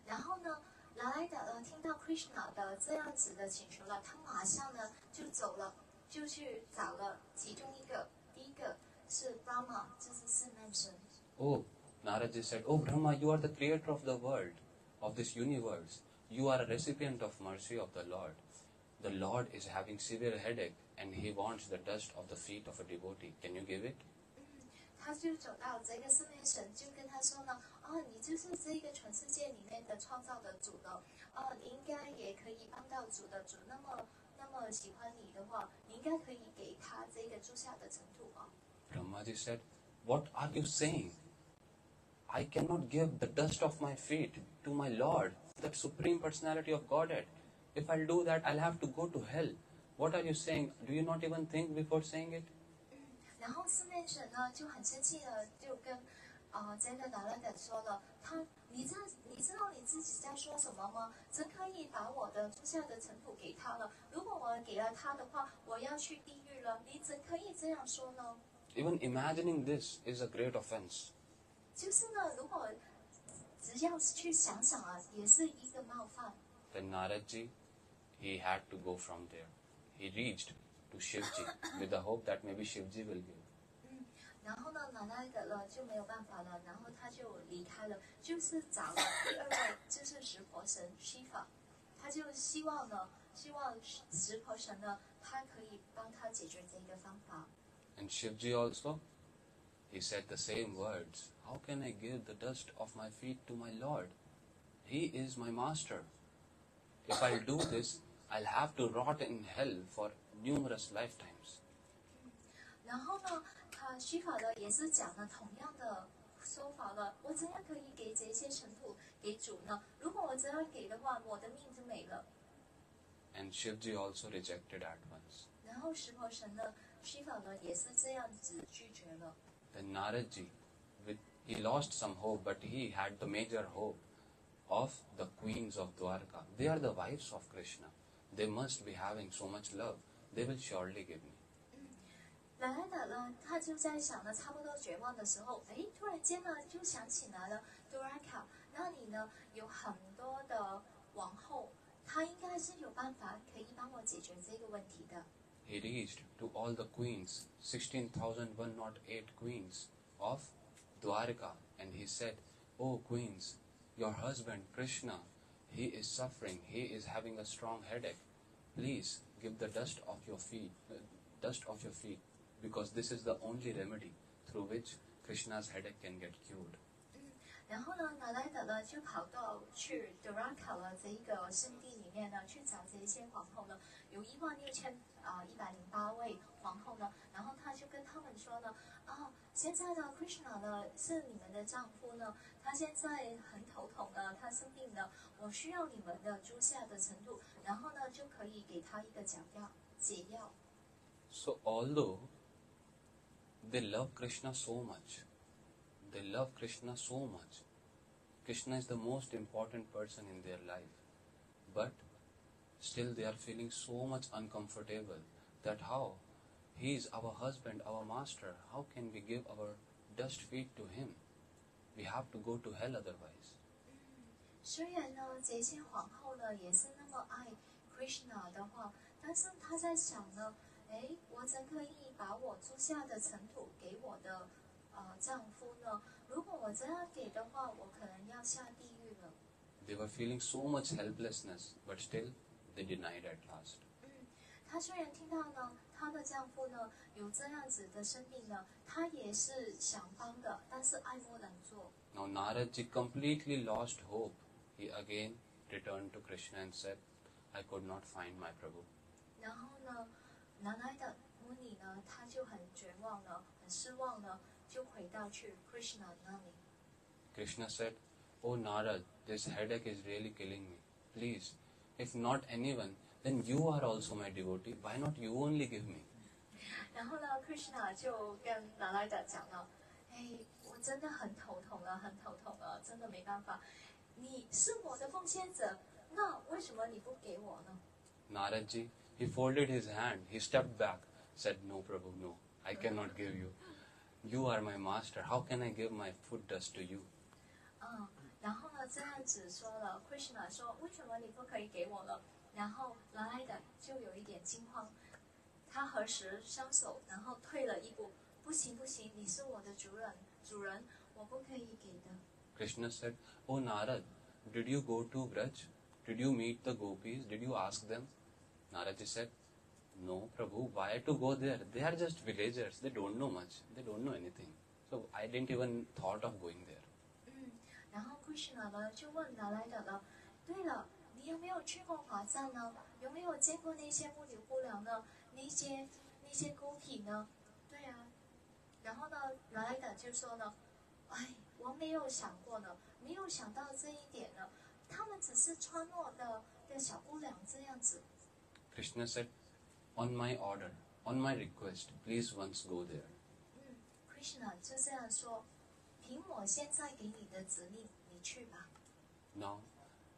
然后呢，拿来的听到 Krishna 的这样子的请求了，他马上呢就走了，就去找了其中一个，第一个是 Brahma， 就是四面神。 Oh, Naradji said, Oh Brahma, you are the creator of the world, of this universe. You are a recipient of mercy of the Lord. The Lord is having severe headache and he wants the dust of the feet of a devotee. Can you give it? 他就走到这个四面神，就跟他说呢，你就是这个全世界里面的创造的主了，你应该也可以帮到主的主，那么喜欢你的话，你应该可以给他这个住下的尘土啊。 Brahmaji said, What are you saying? I cannot give the dust of my feet to my Lord, that supreme personality of Godhead. If I'll do that, I'll have to go to hell. What are you saying? Do you not even think before saying it? 然后四面神呢就很生气了，就跟这个拿拉德说了，你知道你自己在说什么吗？怎可以把我的住下的尘土给他了？如果我给了他的话，我要去地狱了，你怎可以这样说呢？ Even imagining this is a great offense. 就是呢，如果只要去想想啊，也是一个冒犯。 Then Naradji, he had to go from there. He reached to Shivji with the hope that maybe Shivji will give. 然后呢，拿拉德了就没有办法了，然后他就离开了，就是找了第二位，就是湿婆神 Shiva， 他就希望湿婆神呢，他可以帮他解决这个方法。 And Shivji also, he said the same words. How can I give the dust of my feet to my Lord? He is my master. If I'll do this, I'll have to rot in hell for numerous lifetimes. 然后呢，他虚法呢也是讲了同样的说法了。我怎样可以给这些尘土给主呢？如果我这样给的话，我的命就没了。 And Shivji also rejected at once. 然后湿婆神呢，虚法呢也是这样子拒绝了。 Then Naradji, he lost some hope, but he had the major hope of the queens of Dwarka. They are the wives of Krishna. They must be having so much love. They will surely give me. 来来的呢，他就在想呢，差不多绝望的时候，哎，突然间呢就想起来了 Dwarka， 那里呢有很多的王后，她应该是有办法可以帮我解决这个问题的。 He reached to all the queens, 16,108 queens of Dwarka, and he said, Oh queens, your husband Krishna, he is suffering, he is having a strong headache. Please give the dust of your feet, because this is the only remedy through which Krishna's headache can get cured. 然后呢，拿来的呢就跑到去 Dwarka 了这一个圣地里面呢，去找这些皇后呢，有16108位皇后呢，然后他就跟他们说呢，现在呢 Krishna 呢是你们的丈夫呢，他现在很头痛呢，他生病了，我需要你们的足下的程度，然后呢就可以给他一个解药。 So although they love Krishna so much, Krishna is the most important person in their life, but still they are feeling so much uncomfortable that how he is our husband, our master, how can we give our dust feet to him? We have to go to hell otherwise. 虽然呢，这些皇后呢也是那么爱 Krishna 的话，但是她在想呢，我怎可以把我足下的尘土给我的丈夫呢？如果我这样给的话，我可能要下地狱了。 They were feeling so much helplessness, but still they denied at last. 她虽然听到呢，她的丈夫呢有这样子的生病呢，她也是想帮的，但是爱莫能助。 Now Naradji completely lost hope. He again returned to Krishna and said, I could not find my Prabhu. 然后呢，南来的母女呢，她就很绝望了，很失望了，就回到去 Krishna 那里。 Krishna said, Oh Narad, this headache is really killing me. Please, if not anyone, then you are also my devotee. Why not you only give me? 然后呢，Krishna 就跟拿来的讲了，哎，我真的很头痛了，很头痛了，真的没办法。你是我的奉献者，那为什么你不给我呢？ Naradji, he folded his hand, he stepped back, said, No, Prabhu, no, I cannot give you. You are my master. How can I give my foot dust to you? 然后呢，这样子说了，Krishna 说，为什么你不可以给我呢？然后拿来的就有一点惊慌，他合十双手，然后退了一步，不行不行，你是我的主人，我不可以给的。 Krishna said, Oh Narad, did you go to Braj? Did you meet the gopis? Did you ask them? Naradji said, No, Prabhu, why to go there? They are just villagers. They don't know much. They don't know anything. So I didn't even thought of going there. 然后 Krishna 呢就问拿来的了，对了，你有没有去过华藏呢？有没有见过那些木牛姑娘呢？那些勾体呢？对啊。然后呢，拿来的就说呢，哎，我没有想过呢，没有想到这一点呢。他们只是穿落的小姑娘这样子。 Krishna said, On my order, on my request, please once go there. Krishna 就这样说，凭我现在给你的指令，你去吧。 Now,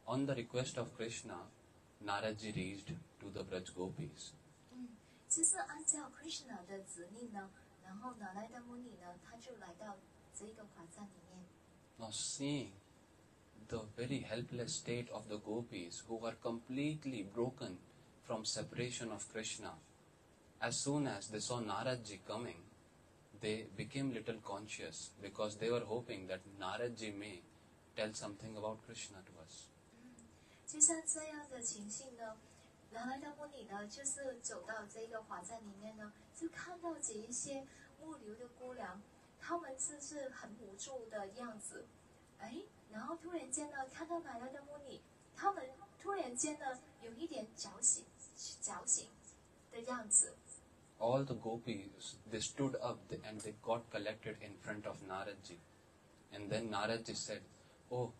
on the request of Krishna, Naradji reached to the Braj gopis. 其实按照 Krishna 的指令呢，然后拿来的穆尼呢，他就来到这个华藏里面。 Now seeing the very helpless state of the gopis who were completely broken from separation of Krishna, as soon as they saw Naradji coming, they became little conscious because they were hoping that Naradji may tell something about Krishna to us. 就像这样的情形呢，拿来的穆尼呢，就是走到这个华藏里面呢，就看到这一些木流的姑娘，她们是很无助的样子。哎，然后突然间呢，看到拿来的穆尼，她们突然间呢，有一点矫情的样子。 All the gopis, they stood up and they got collected in front of Naradji. And then Naradji said, Oh,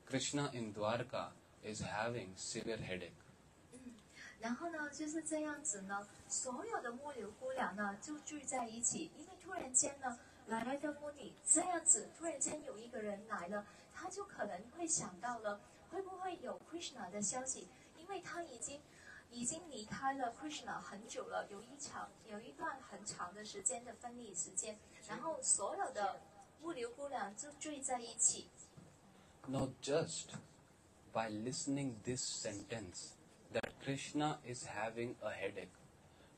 Krishna in Dwarka is having severe headache. 然后呢，就是这样子呢，所有的木流姑娘呢就聚在一起，因为突然间呢，来的穆尼这样子，突然间有一个人来了，他就可能会想到了，会不会有 Krishna 的消息？因为他已经离开了 Krishna 很久了，有一段很长的时间的分离时间，然后所有的木流姑娘就聚在一起。 Now just by listening this sentence that Krishna is having a headache,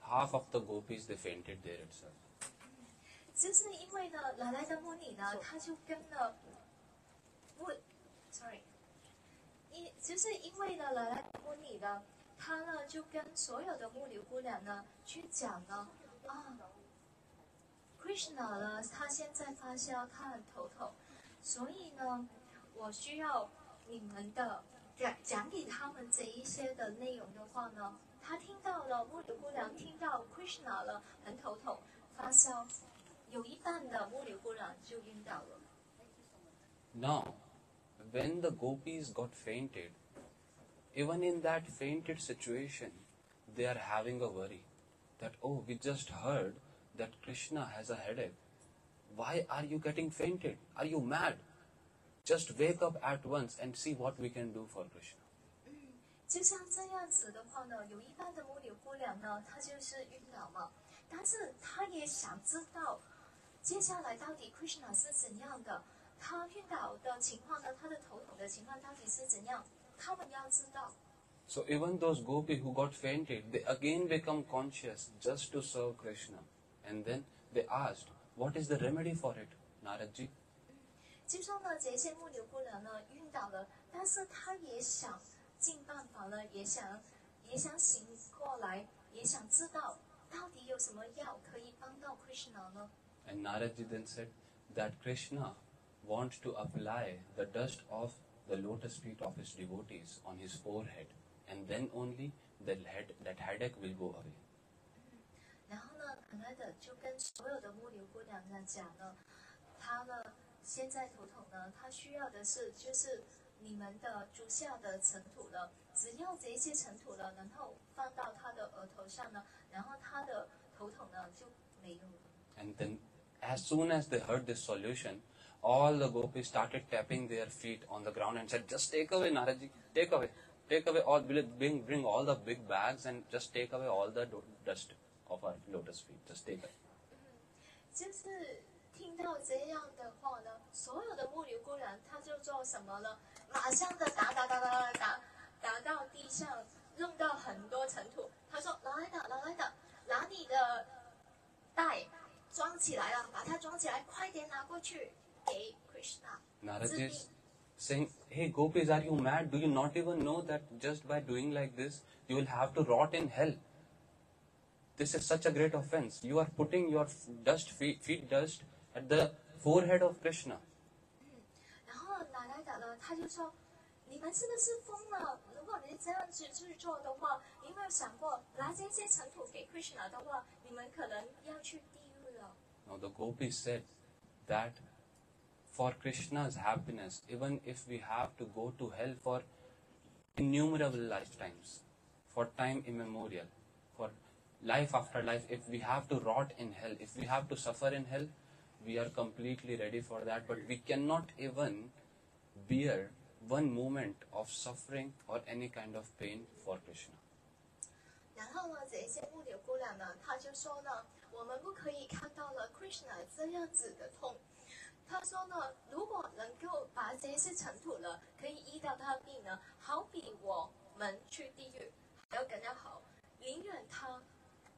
half of the gopis they fainted there itself. 就是因为呢，来的穆尼呢，他就跟了就是因为呢，来的穆尼呢，他呢就跟所有的木流姑娘呢去讲呢，Krishna 呢，他现在发烧，他很头痛，所以呢，我需要你们的讲给他们这一些的内容的话呢，他听到了木流姑娘听到 Krishna 了很头痛发烧，有一半的木流姑娘就晕倒了。 Now, when the gopis got fainted, even in that fainted situation, they are having a worry that, oh, we just heard that Krishna has a headache. Why are you getting fainted? Are you mad? Just wake up at once and see what we can do for Krishna. 就像这样子的话呢，有一半的木流姑娘呢，她就是晕倒嘛，但是她也想知道接下来到底 Krishna 是怎样的，她晕倒的情况呢，她的头痛的情况到底是怎样，他们要知道。 So even those gopis who got fainted, they again become conscious just to serve Krishna. And then they asked, what is the remedy for it, Naradji? 就说呢，这些木流姑娘呢晕倒了，但是她也想尽办法呢，也想醒过来，也想知道到底有什么药可以帮到 Krishna 呢？ And Naradji then said that Krishna wants to apply the dust of the lotus feet of his devotees on his forehead, and then only that headache will go away. 然后呢，可奈的就跟所有的木流姑娘呢讲呢，她呢现在头痛呢，她需要的是就是你们的足下的尘土呢，只要这些尘土呢，然后放到他的额头上呢，然后他的头痛呢就没有了。 And then, as soon as they heard this solution, all the gopis started tapping their feet on the ground and said, "Just take away, Naraji, take away all, bring all the big bags and just take away all the dust of our lotus feet. Just take it." 就是听到这样的话呢，所有的木牛姑娘她就做什么呢？马上的打到地上，弄到很多尘土。她说：“来的，拿你的袋装起来了，把它装起来，快点拿过去给 Krishna。” Naraji is saying, "Hey gopis, are you mad? Do you not even know that just by doing like this, you will have to rot in hell? This is such a great offense. You are putting your feet dust at the forehead of Krishna." 然后奶奶的呢，他就说：“你们是不是疯了？如果你这样子去做的话，你有没有想过拿这些尘土给 Krishna 的话，你们可能要去地狱了。” Now the gopis said that for Krishna's happiness, even if we have to go to hell for innumerable lifetimes, for time immemorial, for life after life, if we have to rot in hell, if we have to suffer in hell, we are completely ready for that. But we cannot even bear one moment of suffering or any kind of pain for Krishna. 然后呢，这些木牛姑娘呢，她就说呢，我们不可以看到了 Krishna 这样子的痛。她说呢，如果能够把这些尘土呢，可以医到他的病呢，好比我们去地狱还要更加好，宁愿他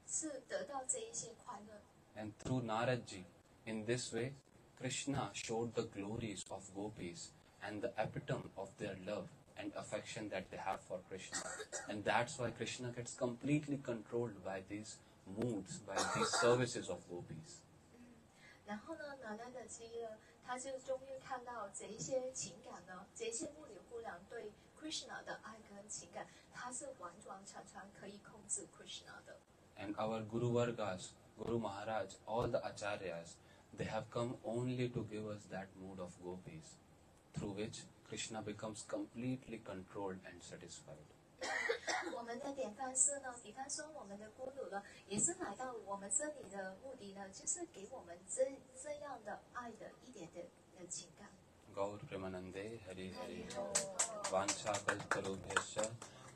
是得到这一些快乐。 And through Naradji, in this way, Krishna showed the glories of gopis and the epitome of their love and affection that they have for Krishna. And that's why Krishna gets completely controlled by these moods, by these services of gopis. 然后呢，奶奶的妻呢，她就终于看到这一些情感呢，这些木牛姑娘对 Krishna 的爱跟情感，她是完完全全可以控制 Krishna 的。 And our Guru Vargas, Guru Maharaj, all the Acharyas, they have come only to give us that mood of gopis, through which Krishna becomes completely controlled and satisfied. 我们的典范是呢，比方说我们的咕噜呢，也是来到我们这里的目的呢，就是给我们这样的爱的一点的情感。 Gaur Premanande Hari Hari Vancha Kalparubhyascha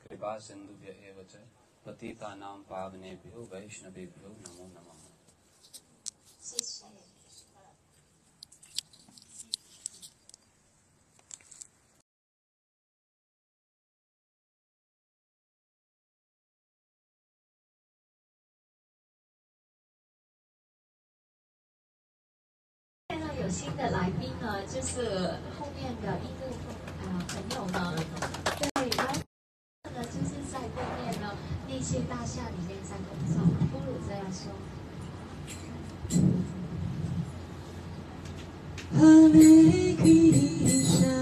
Kripa Sindhubhya Evacha Patitanam Pavnebhyo Vaishnavebhyo Namo Namah. 谢谢。 现在有新的来宾呢，就是后面的印度朋友呢，对，然后呢就是在对面呢那些大厦里面在工作，不如这样说。Hare Krishna,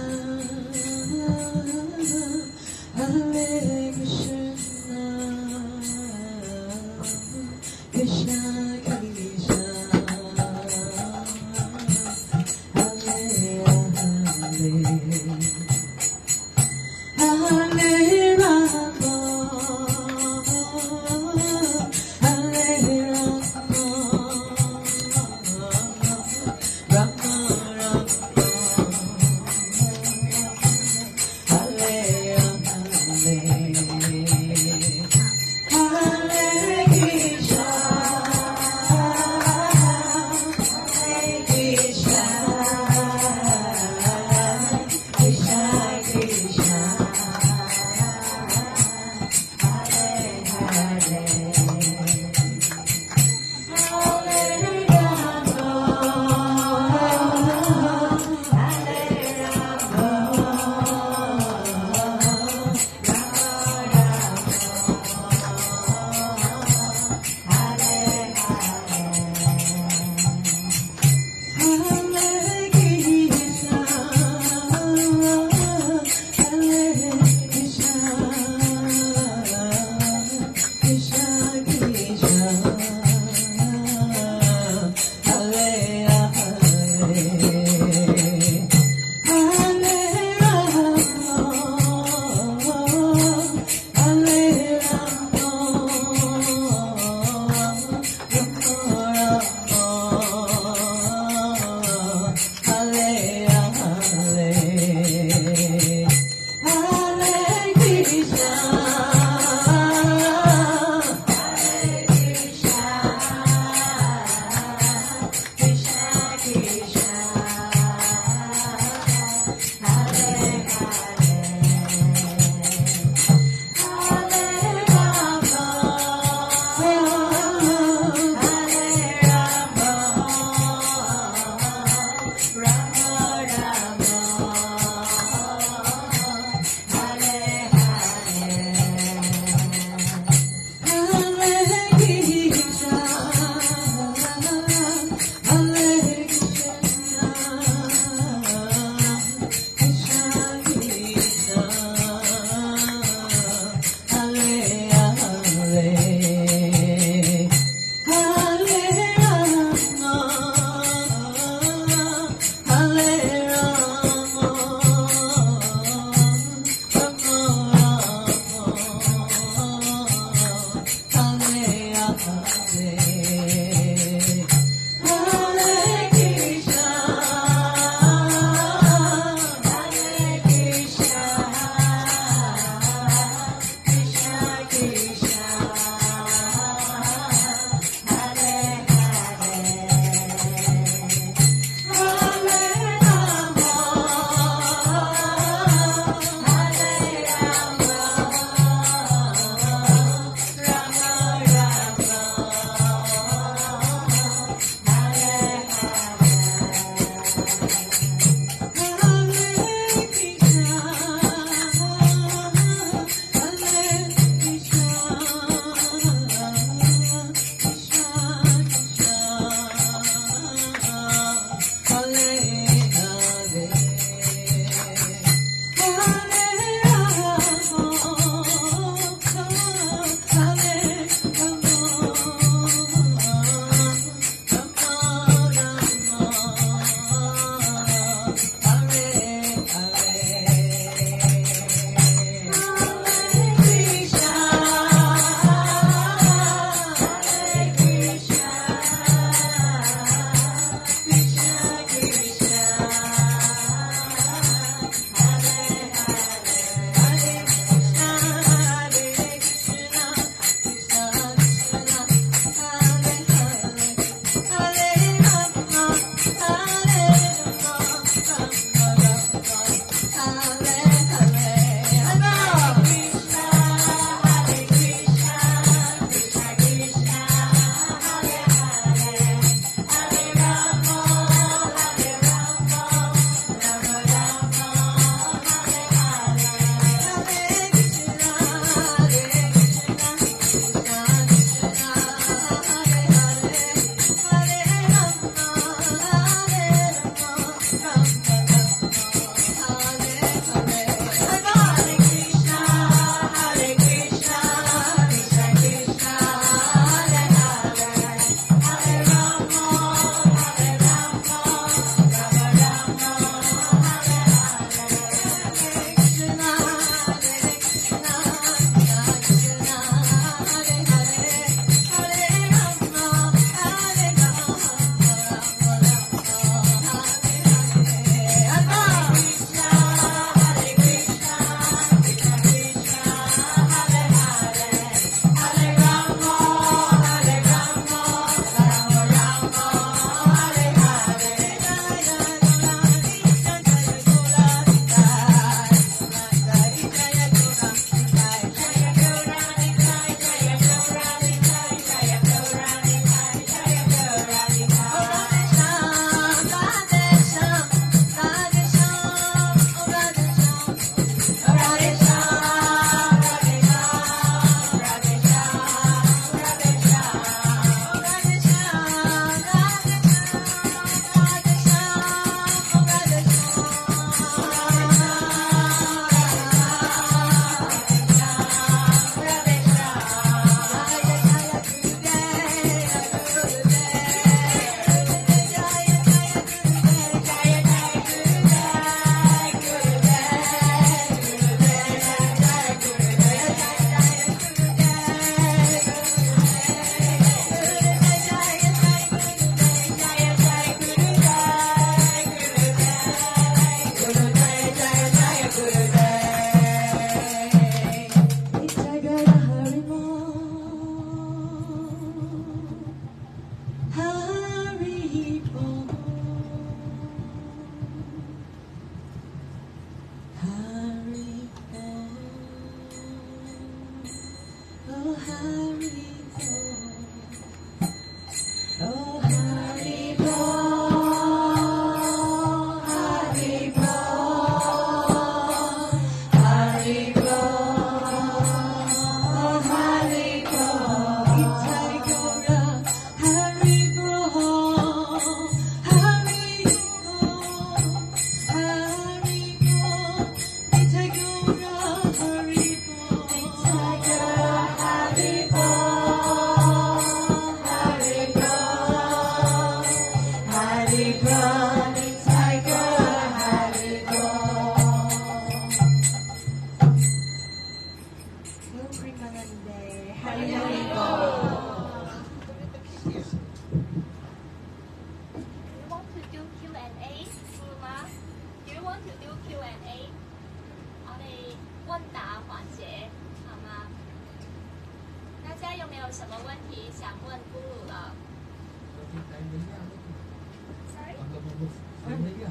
Hare Krishna, Krishna Krishna, Hare Hare, Hare Rama, Hare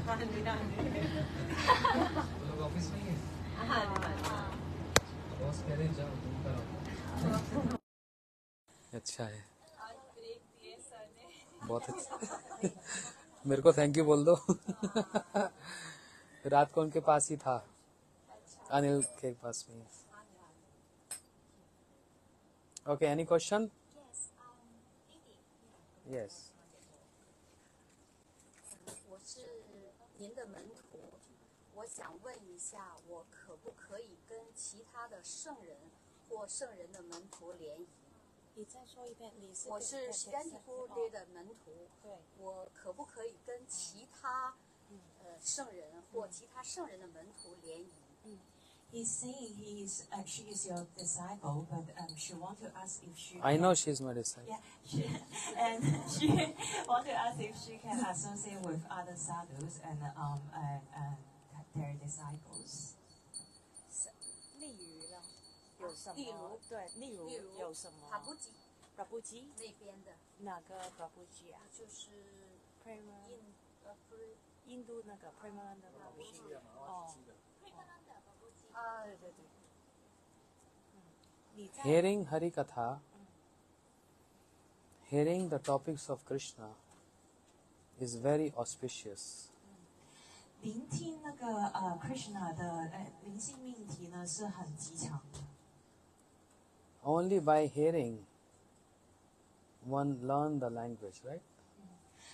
वो लोग office में ही है boss कह रहे हैं जाओ तुम करो अच्छा है बहुत अच्छा मेरे को थैंक यू बोल दो रात को उनके पास ही था अनिल के पास में okay any question yes 我是您的门徒，我想问一下，我可不可以跟其他的圣人或圣人的门徒联谊？你再说一遍，你是我是西丹提夫列的门徒，对，我可不可以跟其他圣人或其他圣人的门徒联谊？ He's saying she is your disciple, but she want to ask if she. I know she's my disciple. Yeah, and she want to ask if she can associate with other sadhus and their disciples. 例如呢？有什么？例如对，例如有什么？塔布吉 Prabhuji 那边的，哪个 Prabhuji 啊就是？Prema 不是印度那个 Premananda Prabhuji 哦，啊，对对对。你在 Hearing Hari Katha, hearing the topics of Krishna is very auspicious. 聆听那个Krishna 的灵性命题呢是很吉祥的。 Only by hearing one learn the language, right?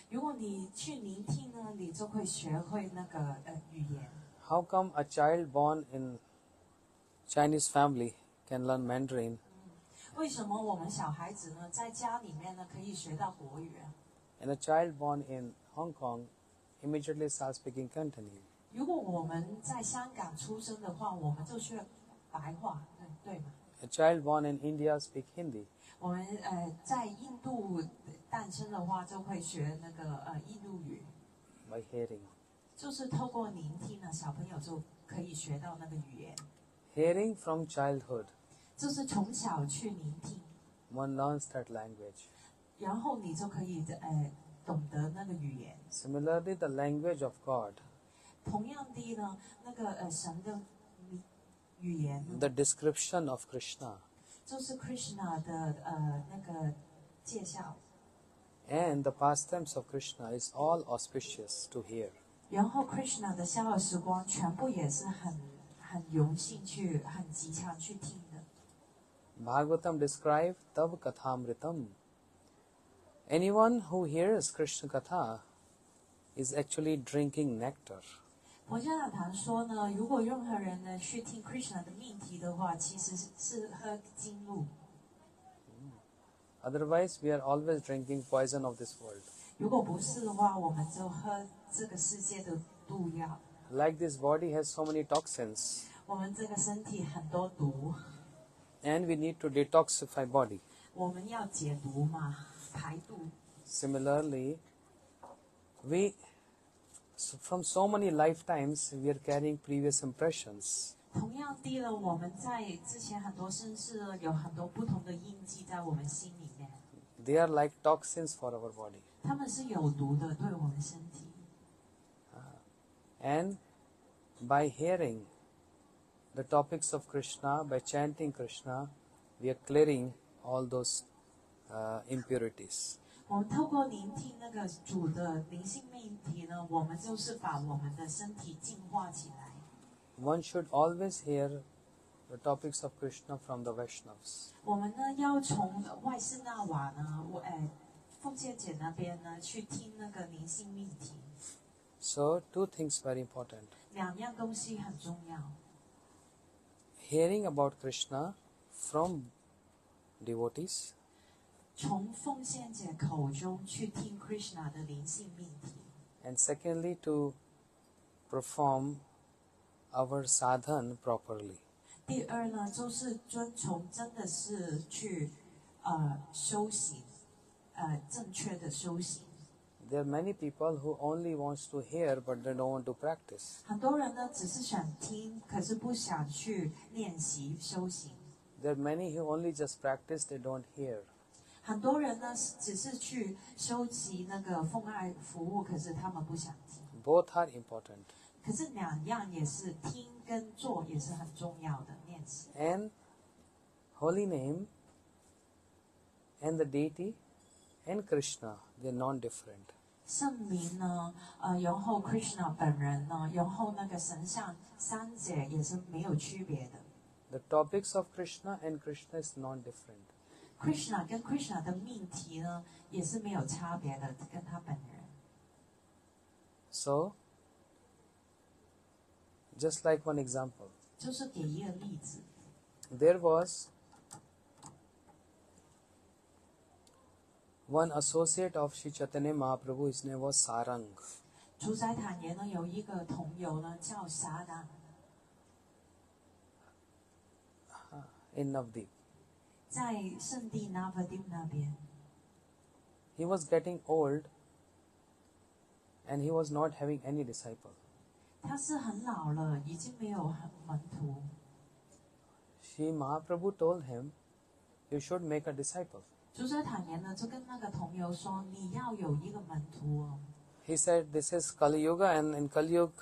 如果你去聆听呢，你就会学会那个语言。 How come a child born in Chinese family can learn Mandarin 为什么我们小孩子呢在家里面呢可以学到国语啊？ and a child born in Hong Kong immediately starts speaking Cantonese? 如果我们在香港出生的话，我们就学白话，对吗？ A child born in India speak Hindi. 我们在印度诞生的话，就会学那个印度语， By hearing. 就是透过聆听呢，小朋友就可以学到那个语言， Hearing from childhood, 就是从小去聆听， one learns that language. 然后你就可以懂得那个语言。 Similarly, the language of God, 同样的呢，那个神的语言呢 the description of Krishna, 就是 Krishna 的那个介绍， and the pastimes of Krishna is all auspicious to hear. 然后 Krishna 的逍遥时光全部也是很荣幸去、很吉祥去听的。 Bhagavatam describe Tav Kathamritam. Anyone who hears Krishna Katha is actually drinking nectar. 佛教讲堂说呢，如果任何人呢去听 Krishna 的命题的话，其实是喝金露。 Otherwise, we are always drinking poison of this world. 如果不是的话，我们就喝这个世界的毒药。 Like this body has so many toxins, 我们这个身体很多毒， and we need to detoxify body. 我们要解毒嘛，排毒。 Similarly, from so many lifetimes, we are carrying previous impressions. 同样的呢，我们在之前很多生世呢有很多不同的印记在我们心里面， They are like toxins for our body. 他们是有毒的，对我们身体。 And by hearing the topics of Krishna, by chanting Krishna, we are clearing all those impurities. 我们透过聆听那个主的灵性命题呢，我们就是把我们的身体净化起来。 One should always hear the topics of Krishna from the Vaishnavas. 我们呢要从外士那瓦呢，奉献姐那边呢去听那个灵性命题， So, two things very important. 两样东西很重要。 Hearing about Krishna from devotees, 从奉献姐口中去听 Krishna 的灵性命题， and secondly, to perform our sadhan properly. 第二呢就是遵从，真的是去修行，正确的修行。 There are many people who only wants to hear but they don't want to practice. 很多人呢只是想听，可是不想去练习修行。 There are many who only just practice, they don't hear. 很多人呢只是去修习那个奉爱服务，可是他们不想听。Both are important. 可是两样也是听跟做也是很重要的练习。 And holy name and the deity and Krishna, they are non-different. 圣名呢，然后 Krishna 本人呢，然后那个神像三者也是没有区别的。 The topics of Krishna and Krishna is non-different. Krishna 跟 Krishna 的命题呢，也是没有差别的，跟他本人。 So, just like one example, 就是给一个例子， there was one associate of Sri Chaitanya Mahaprabhu, his name was Sarang. 主宰坦言呢有一个同游呢叫撒达， In Navdeep. 在圣地 Navadip 那边， He was getting old and he was not having any disciple. 他是很老了，已经没有门徒。 Sri Mahaprabhu told him, you should make a disciple. 主宰坦言呢就跟那个同游说，你要有一个门徒哦。 He said, this is Kali Yuga and in Kali Yuga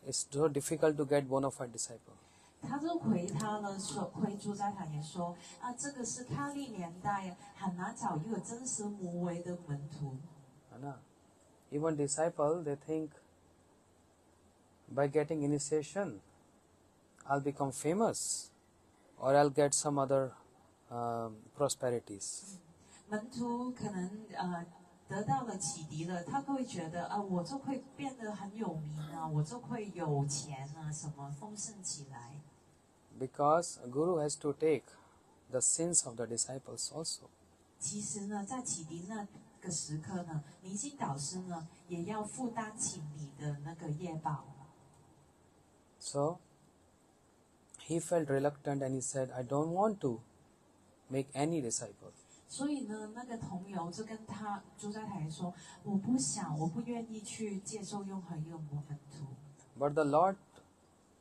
it's so difficult to get bona fide disciple. 他就回他呢说，回主宰坦言说啊，这个是开历年代很难找一个真实无为的门徒。 Anna. Even disciple, they think by getting initiation, I'll become famous or I'll get some other prosperities. 门徒可能得到了启迪了，他会觉得啊，我就会变得很有名啊，我就会有钱啊，什么丰盛起来。 Because a guru has to take the sins of the disciples also. 其实呢，在启迪那个时刻呢，明星导师呢也要负担起你的那个业报。 So he felt reluctant and he said, I don't want to make any disciple. 所以呢，那个同游就跟他朱在台说：“我不想，我不愿意去接受任何一个门徒。 But the Lord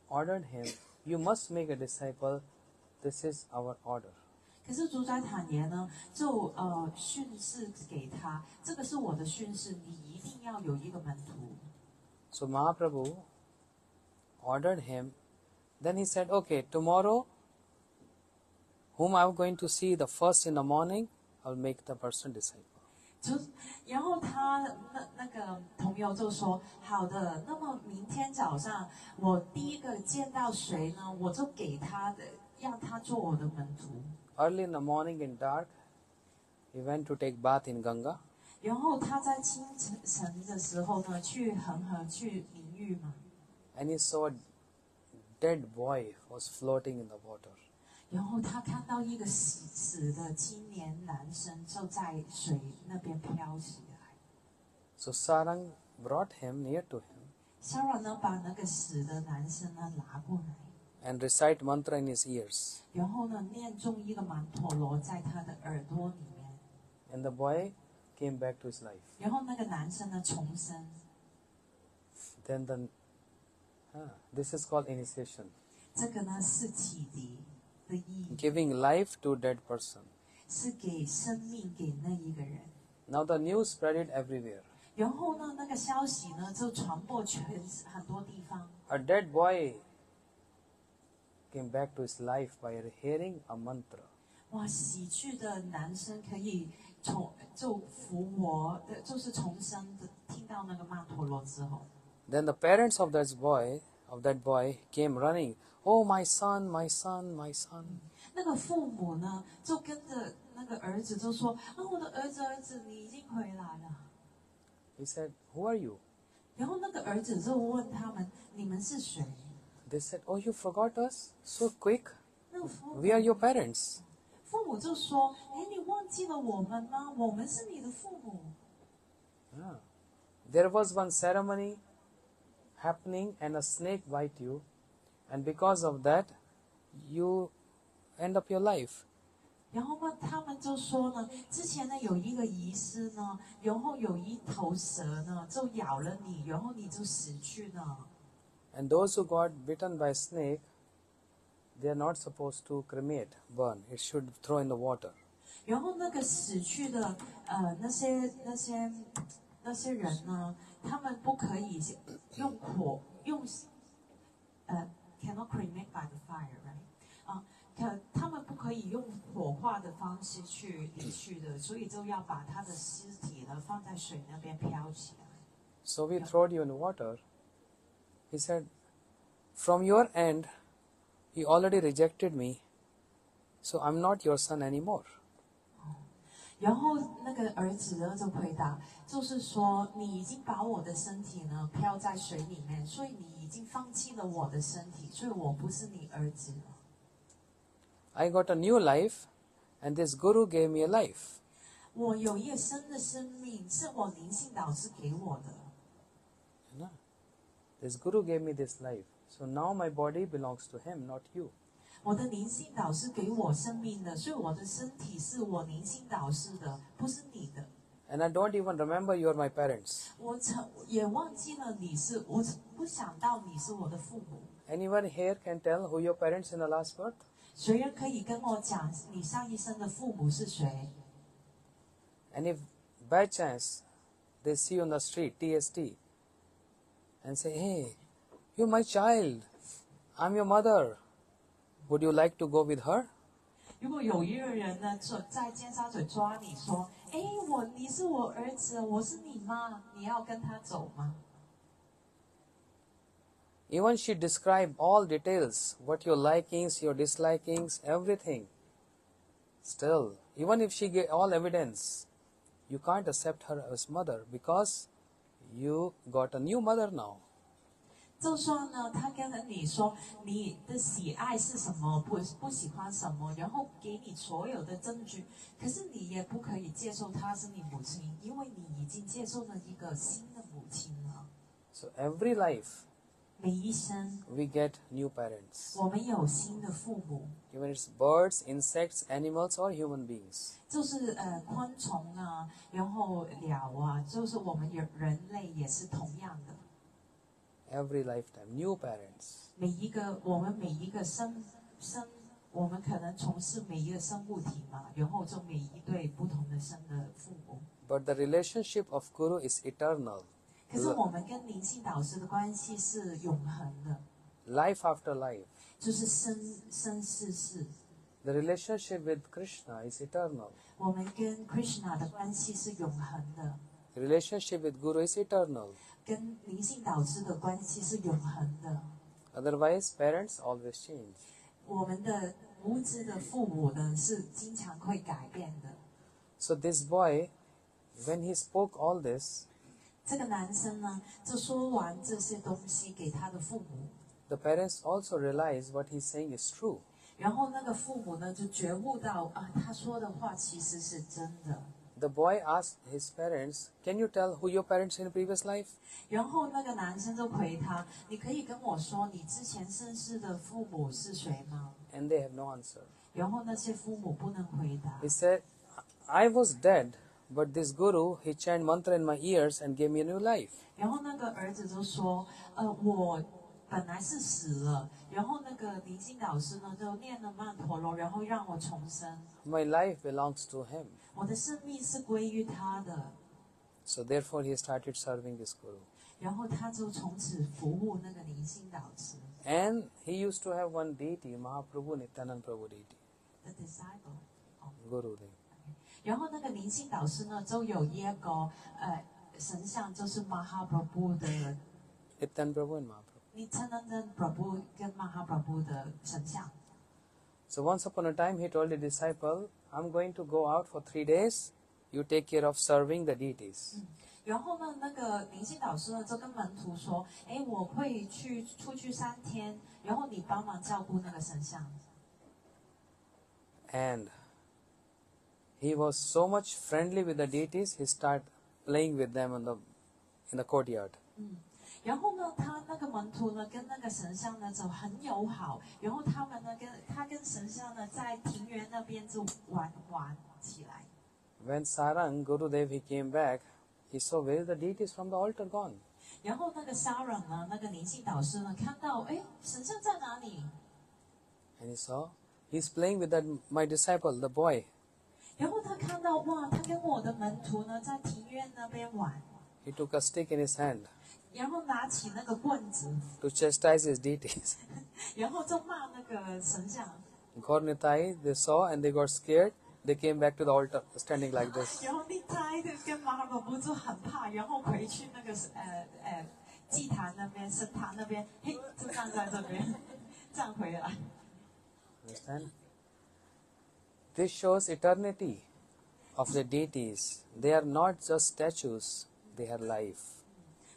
ordered him, you must make a disciple. This is our order. ”可是主宰坦言呢，就训示给他，这个是我的训示，你一定要有一个门徒。 So Mahaprabhu ordered him. Then he said, okay, tomorrow, whom I'm going to see the first in the morning, I'll make the person disciple. 就然后他那个朋友就说：“好的，那么明天早上我第一个见到谁呢？我就给他的，让他做我的门徒。” Early in the morning in dark, he went to take bath in Ganga. 然后他在清晨的时候呢，去恒河去淋浴嘛。 And he saw a dead boy was floating in the water. 然后他看到一个死的青年男生就在水那边飘起来。 So Sarang brought him near to him Sarah 呢，把那个死的男生呢拿过来， and recite mantra in his ears. 然后呢念中一个曼陀罗在他的耳朵里面， And the boy came back to his life. 然后那个男生呢重生。 Then this is called initiation. 这个呢是启迪的意义， Giving life to dead person. 是给生命给那一个人。 Now the news spread it everywhere. 然后呢，那个消息呢就传播很多地方。 A dead boy came back to his life by hearing a mantra. 哇，死去的男生可以就复活的，就是重生的。听到那个曼陀罗之后， Then the parents of that boy came running. Oh, my son, my son, my son. 那个父母呢就跟着那个儿子就说：“啊，我的儿子，你已经回来了。” He said, who are you? 然后那个儿子就问他们：“你们是谁 They said, oh, you forgot us so quick. 那父 We are your parents. 母就说：“哎，你忘记了我们吗？我们是你的父母。” Ah. There was one ceremony happening and a snake bite you, and because of that, you end up your life. 然后呢，他们就说呢，之前呢有一个仪式呢，然后有一头蛇呢就咬了你，然后你就死去了。 And those who got bitten by a snake, they are not supposed to cremate, burn. It should throw in the water. 然后那个死去的那些那些人呢，他们不可以用火用cannot cremate by the fire, right? 他们不可以用火化的方式去离去的，所以就要把他的尸体呢放在水那边飘起来。So we throw you in water. He said, from your end, you already rejected me, so I'm not your son anymore. 然后那个儿子呢就回答，就是说你已经把我的身体呢飘在水里面，所以你已经放弃了我的身体，所以我不是你儿子了。I got a new life, and this guru gave me a life. 我有一个新的生命，是我灵性导师给我的。You know? This guru gave me this life. So now my body belongs to him, not you. 我的灵性导师给我生命的，所以我的身体是我灵性导师的，不是你的。And I don't even remember you are my parents. 我也忘记了你是，我不想到你是我的父母。Anyone here can tell who your parents in the last birth? 谁人可以跟我讲你上一生的父母是谁？ And if by chance they see you on the street, TST, and say, hey, you're my child, I'm your mother, would you like to go with her? 如果有一个人呢，在尖沙咀抓你说，哎，你是我儿子，我是你妈，你要跟他走吗？ Even she described all details, what your likings, your dislikings, everything. Still, even if she gave all evidence, you can't accept her as mother because you got a new mother now. 就算呢，他跟你说你的喜爱是什么，不喜欢什么，然后给你所有的证据，可是你也不可以接受她是你母亲，因为你已经接受了一个新的母亲了。So every life 每一生 we get new parents. 我们有新的父母， Even it's birds, insects, animals or human beings. 就是昆虫啊，然后鸟啊，就是我们人类也是同样的。Every lifetime, new parents. 我们每一个我们可能从事每一个生物体嘛，然后就每一对不同的生的父母。 But the relationship of Guru is eternal. 可是我们跟灵性导师的关系是永恒的， Life after life. 就是生世世。 The relationship with Krishna is eternal. 我们跟 Krishna 的关系是永恒的， The relationship with Guru is eternal. 跟灵性导师的关系是永恒的。 Otherwise, parents always change. 我们的无知的父母呢，是经常会改变的。 So this boy, when he spoke all this, 这个男生呢，就说完这些东西给他的父母， the parents also realize what he's saying is true. 然后那个父母呢就觉悟到啊，他说的话其实是真的。 The boy asked his parents, can you tell who your parents in previous life? 然后那个男生就回他：“你可以跟我说你之前生世的父母是谁吗 And they have no answer.？” 然后那些父母不能回答 He。said, I was dead, but this Guru, he chanted mantra in my ears and gave me a new life. 然后那个儿子就说：“我本来是死了，然后那个灵性导师呢就念了曼陀罗，然后让我重生。 My life belongs to him. 我的生命是归于他的。” So therefore he started serving this Guru. 然后他就从此服务那个灵性导师 And he used to have one deity, Mahaprabhu Nityanand Prabhu deity, 的 disciple。 Guru deity. 然后那个灵性导师呢，就有一个神像，就是 Mahaprabhu 的 Nityanand Prabhu and Mahaprabhu. Nityananda Prabhu 跟 Mahaprabhu 的神像。 So once upon a time he told the disciple, I'm going to go out for 3 days. You take care of serving the deities. 然后呢，那个灵性导师呢就跟门徒说：“哎，我会出去3天，然后你帮忙照顾那个神像。” And he was so much friendly with the deities, he started playing with them in the courtyard. 然后呢，他那个门徒呢跟那个神像呢就很友好，然后他们呢跟神像呢在庭园那边就玩起来。 When Sarang, Gurudev, he came back, he saw where the deities from the altar gone. 然后那个沙朗呢，那个灵性导师呢看到，哎，神像在哪里？ And he saw, he's playing with my disciple, the boy. 然后他看到，哇，他跟我的门徒呢在庭院那边玩。he took a stick in his hand 然后拿起那个棍子， to chastise his deities. 然后就骂那个神像。 Gaur Nitai, they saw and they got scared. They came back to the altar, standing like this. 然后你胎的跟马尔宝布就很怕，然后回去那个祭坛那边、神坛那边，嘿，就站在这边，站回来。 Understand? This shows eternity of the deities. They are not just statues, they are life.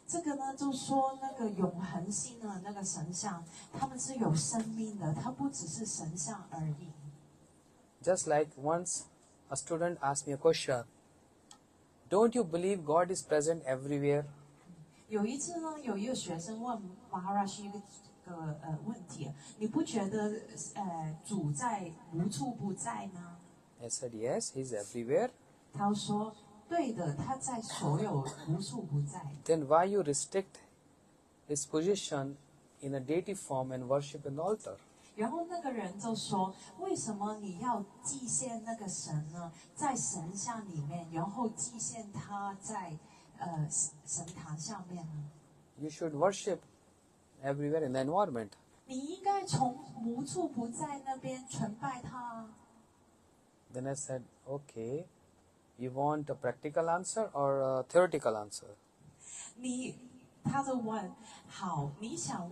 这个呢，就说那个永恒性的那个神像，他们是有生命的，它不只是神像而已。 Just like once a student asked me a question, don't you believe God is present everywhere? 有一次呢，有一个学生问 Maharaj 一个问题，你不觉得主在无处不在吗？ I said, yes, He's everywhere. 他说对的，他在所有无处不在。 Then why you restrict His position in a deity form and worship in the altar? 然后那个人就说：“为什么你要祭献那个神呢？在神像里面，然后祭献他在神坛上面呢？ You should worship everywhere in the environment. 你应该从无处不在那边崇拜他啊。” Then I said, okay, you want a practical answer or a theoretical answer? 他就问：“好，你想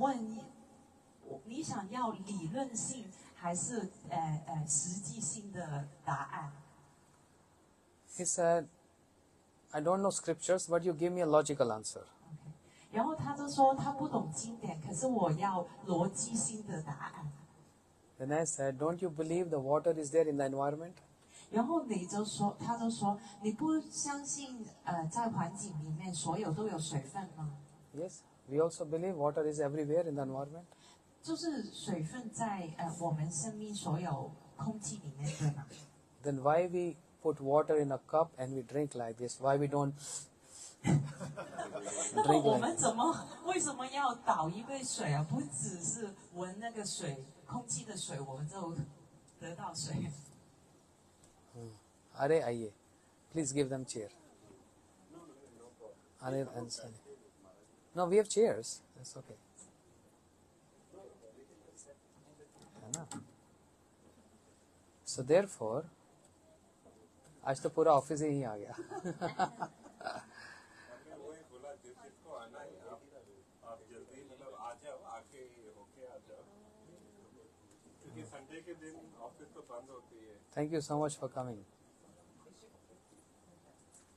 要理论性还是实际性的答案？” He said, I don't know scriptures, but you give me a logical answer. 然后他就说他不懂经典，可是我要逻辑性的答案。 Then I said, don't you believe the water is there in the environment? 然后他就说你不相信在环境里面所有都有水分吗？ Yes, we also believe water is everywhere in the environment. 就是水分在我们生命所有空气里面，对吗？ Then why we put water in a cup and we drink like this? Why we don't 那么 drink 我 like 们为什么要倒一杯水啊？不只是闻那个水，空气的水，我们就得到水。 Are aye. Please give them chair. Anil and Sunny. No, we have chairs. That's okay. है ना? So therefore, आज तो पूरा office ही यहीं आ गया. वही बोला जिसको आना है आप जल्दी मतलब आ जाओ आके होके आ जाओ क्योंकि संडे के दिन ऑफिस तो बंद होती है. Thank you so much for coming.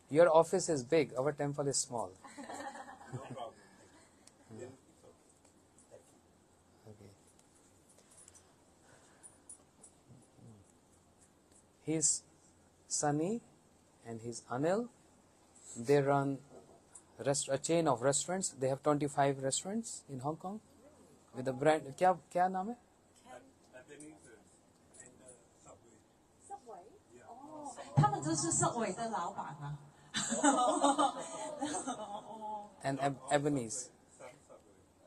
Your office is big. Our temple is small. No problem. Then it's okay. Okay. He's Sunny and he's Anil. They run a chain of restaurants. They have 25 restaurants in Hong Kong with a brand. क्या नाम है? Ebenezer and Subway. Subway 哦，他们就是Subway的老板啊。 And Ebenezer.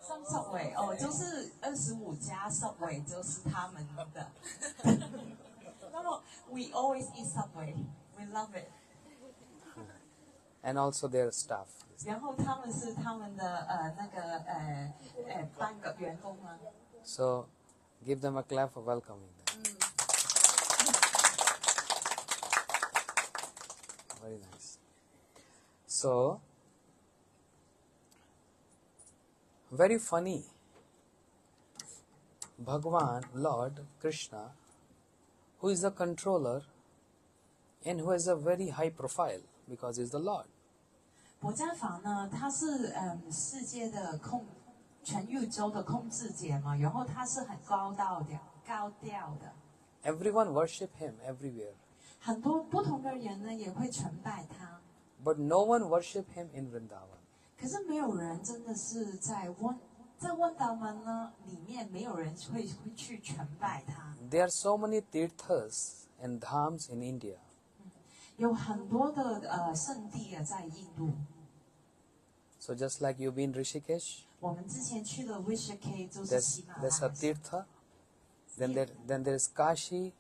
Some Subway 哦，就是25家 Subway 就是他们的。那么 we always eat Subway, we love it. And also their staff. 然后他们是他们的半个员工吗？ So give them a clap for welcoming them. Very nice. So, very funny. Bhagwan, Lord Krishna, who is the controller and who has a very high profile because he is the Lord. 佛家法呢，它是世界的全宇宙的控制者嘛，然后它是很高调的。 Everyone worship him everywhere. 很多不同的人呢也会崇拜他， But no one worship him in Vrindavan. 可是没有人真的是在温达文呢里面，没有人会去崇拜他。 There are so many tirthas and dhams in India. 有很多的圣地啊，在印度。 So just like you've been Rishikesh, 我们之前去的 Rishikesh 就是喜马拉 there's a 雅。 tirtha. Then there is Kashi.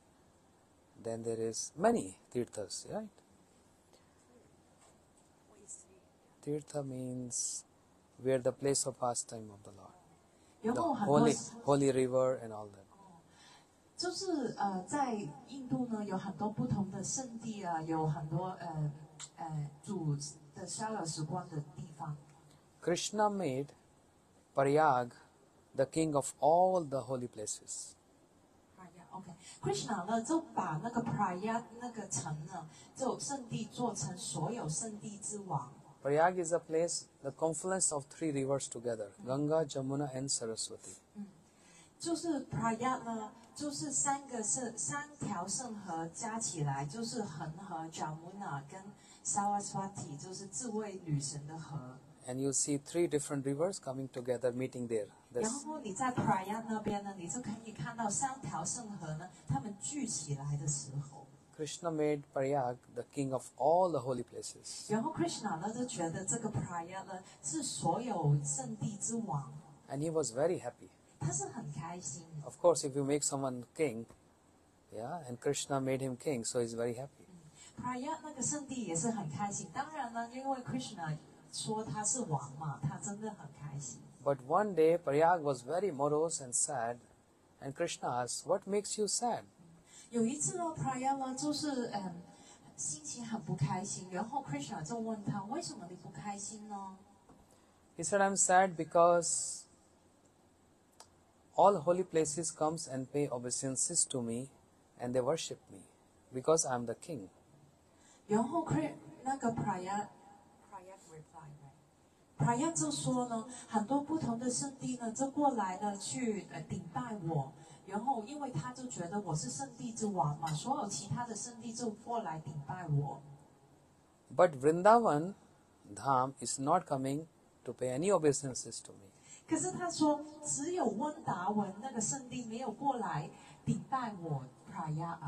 Then there is many tirthas, right? Tirtha means where the place of pastime of the Lord. 然 The 后很多 holy river and all that. 就是在印度呢，有很多不同的圣地啊，有很多主的逍遥时光的地方。 Krishna made Prayag the king of all the holy places. OK，Krishna 呢就把那个 Prayag 那个城呢，就圣地做成所有圣地之王。 Prayag is a place, the confluence of 3 rivers together, Ganga, Jamuna and Saraswati. 就是 Prayag 呢，就是三条圣河加起来，就是恒河 Jamuna 跟 Saraswati，就是智慧女神的河。 And you see 3 different rivers coming together, meeting there. 然 This, 后你在 Prayag 那边呢，你就可以看到3条圣河呢，它们聚起来的时候。 Krishna made Prayag the king of all the holy places. 然后 Krishna 呢就觉得这个 Prayag 呢是所有圣地之王， And he was very happy. 他是很开心。 Of course, if you make someone king, yeah, and Krishna made him king, so he's very happy. Prayag 那个圣地也是很开心。当然呢，因为 Krishna 说他是王嘛，他真的很开心。 But one day, Prayag was very morose and sad, and Krishna asked, "What makes you sad?" 有一次呢 ，Prayag 呢就是心情很不开心，然后 Krishna 就问他为什么你不开心呢？ He said, "I'm sad because all holy places comes and pay obeisances to me, and they worship me, because I'm the king." 然后那个 Prayag reply，Prayag 就说呢，很多不同的圣地呢就过来呢去顶拜我，然后因为他就觉得我是圣地之王嘛，所有其他的圣地就过来顶拜我。 But Vrindavan Dham is not coming to pay any obeisances to me. 可是他说，只有温达文那个圣地没有过来顶拜我 Prayag。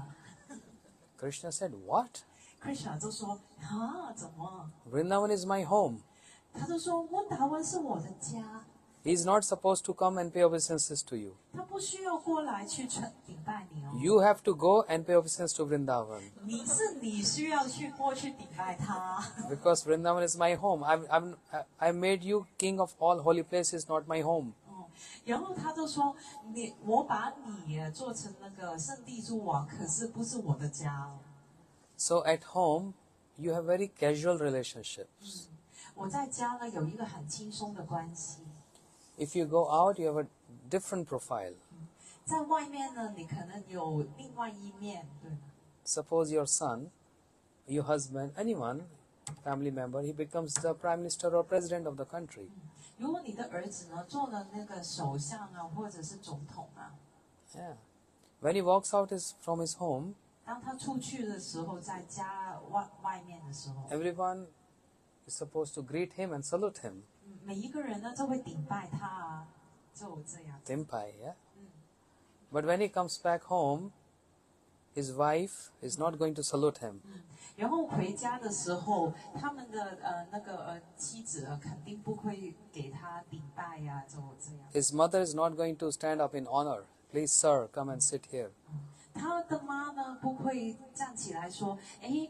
Krishna said, "What? Krishna 就说啊，怎么？ Vrindavan is my home. 他就说温达文是我的家， He's not supposed to come and pay obeisances to you. 他不需要过来去顶拜你哦。 You have to go and pay obeisance to Vrindavan, 你需要去过去顶拜他， because Vrindavan is my home. I made you king of all holy places, not my home." 然后他就说我把你做成那个圣地之王，可是不是我的家哦。 So at home, you have very casual relationships. 我在家呢有一个很轻松的关系， If you go out, you have a different profile. 在外面呢你可能有另外一面，对吗？ Suppose your son, your husband, anyone, family member, he becomes the prime minister or president of the country. 如果你的儿子呢做了那个首相啊，或者是总统啊， Yeah. When he walks out from his home, 当他出去的时候，在家外面的时候， everyone is supposed to greet him and salute him. 每一个人呢就会顶拜他啊，就这样。 Timpai, yeah? But when he comes back home, his wife is not going to salute him. 然后回家的时候，他们的那个妻子肯定不会给他顶拜呀、就这样。 His mother is not going to stand up in honor. "Please, sir, come and sit here." 他的妈呢不会站起来说：“哎，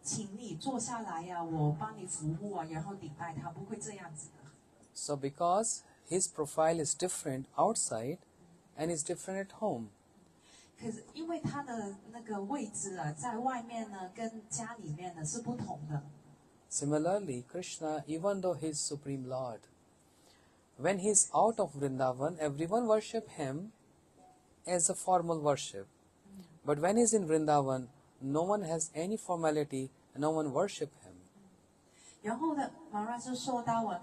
请你坐下来呀、我帮你服务啊，然后顶拜他。”不会这样子的。 So because his profile is different outside and is different at home, 可是因为他的那个位置啊，在外面呢跟家里面呢是不同的。 similarly, Krishna, even though he is Supreme Lord, when he is out of Vrindavan, everyone worship him as a formal worship. But when he is in Vrindavan, no one has any formality, no one worship him. 然后呢，马拉就说到了，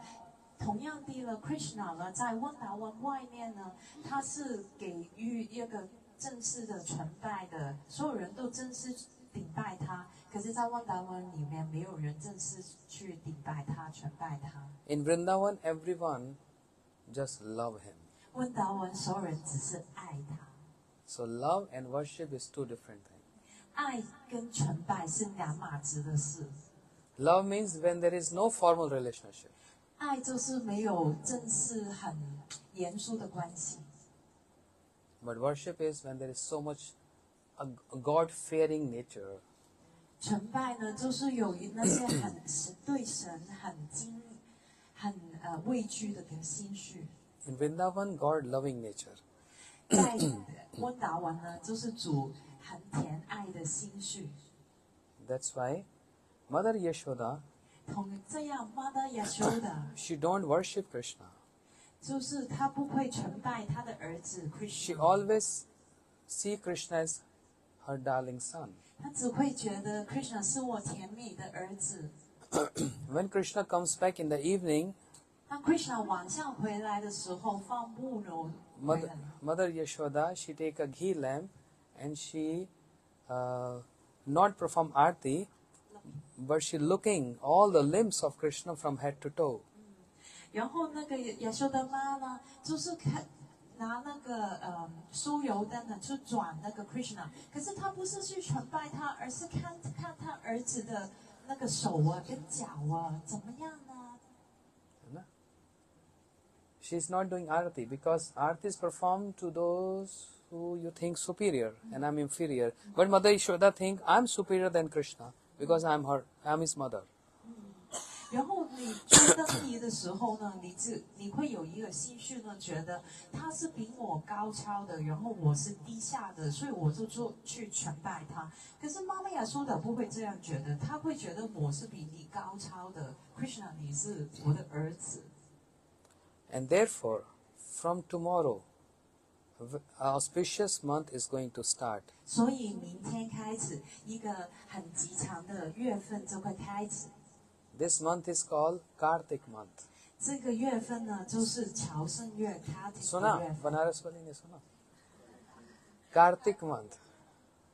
同样的了 ，Krishna 呢，在温达文外面呢，他是给予一个正式的崇拜的，所有人都正式顶拜他。可是，在温达文里面，没有人正式去顶拜他、崇拜他。 In Vrindavan, everyone just love him. 温达文所有人只是爱他， So love and worship is 2 different things. 爱跟崇拜是两码子的事。 Love means when there is no formal relationship. 爱就是没有正式很严肃的关系。 But worship is when there is so much a God-fearing nature. 崇拜呢，就是有那些对神很畏惧的心绪。 In Vrindavan, God loving nature. 在温达文呢，就是主很甜爱的心绪。 That's why Mother Yashoda, 同这样，Mother Yashoda she don't worship Krishna. 就是她不会崇拜她的儿子 She Krishna， always see Krishna as her darling son. 她只会觉得 Krishna 是我甜美的儿子。 When Krishna comes back in the evening, 当 Krishna 晚上回来的时候，放木柔回 Mother, 来， Mother Yashoda, she take a ghee lamp and she not perform arti, but she looking all the limbs of Krishna from head to toe. 然后那个亚修的妈呢，就是拿那个酥油灯呢，去转那个 Krishna， 可是她不是去崇拜他，而是看他儿子的那个手啊跟脚啊怎么样呢？ She is not doing arati because arati is performed to those who you think superior and I'm inferior. But Mother Yashoda think I'm superior than Krishna because I'm his mother. 然后你做灯仪的时候呢，你会有一个心绪呢，觉得他是比我高超的，然后我是低下的，所以我就去崇拜他。可是妈妈亚苏的不会这样觉得，他会觉得我是比你高超的 ，Krishna 你是我的儿子。 And therefore, from tomorrow, an auspicious month is going to start. 所以明天开始，一个很吉祥的月份就会开始。 This month is called Kartik month. 这个月份呢，就是朝圣月 Kartik 的 Suna, 月份。 Banaras wali ne suna. Kartik month.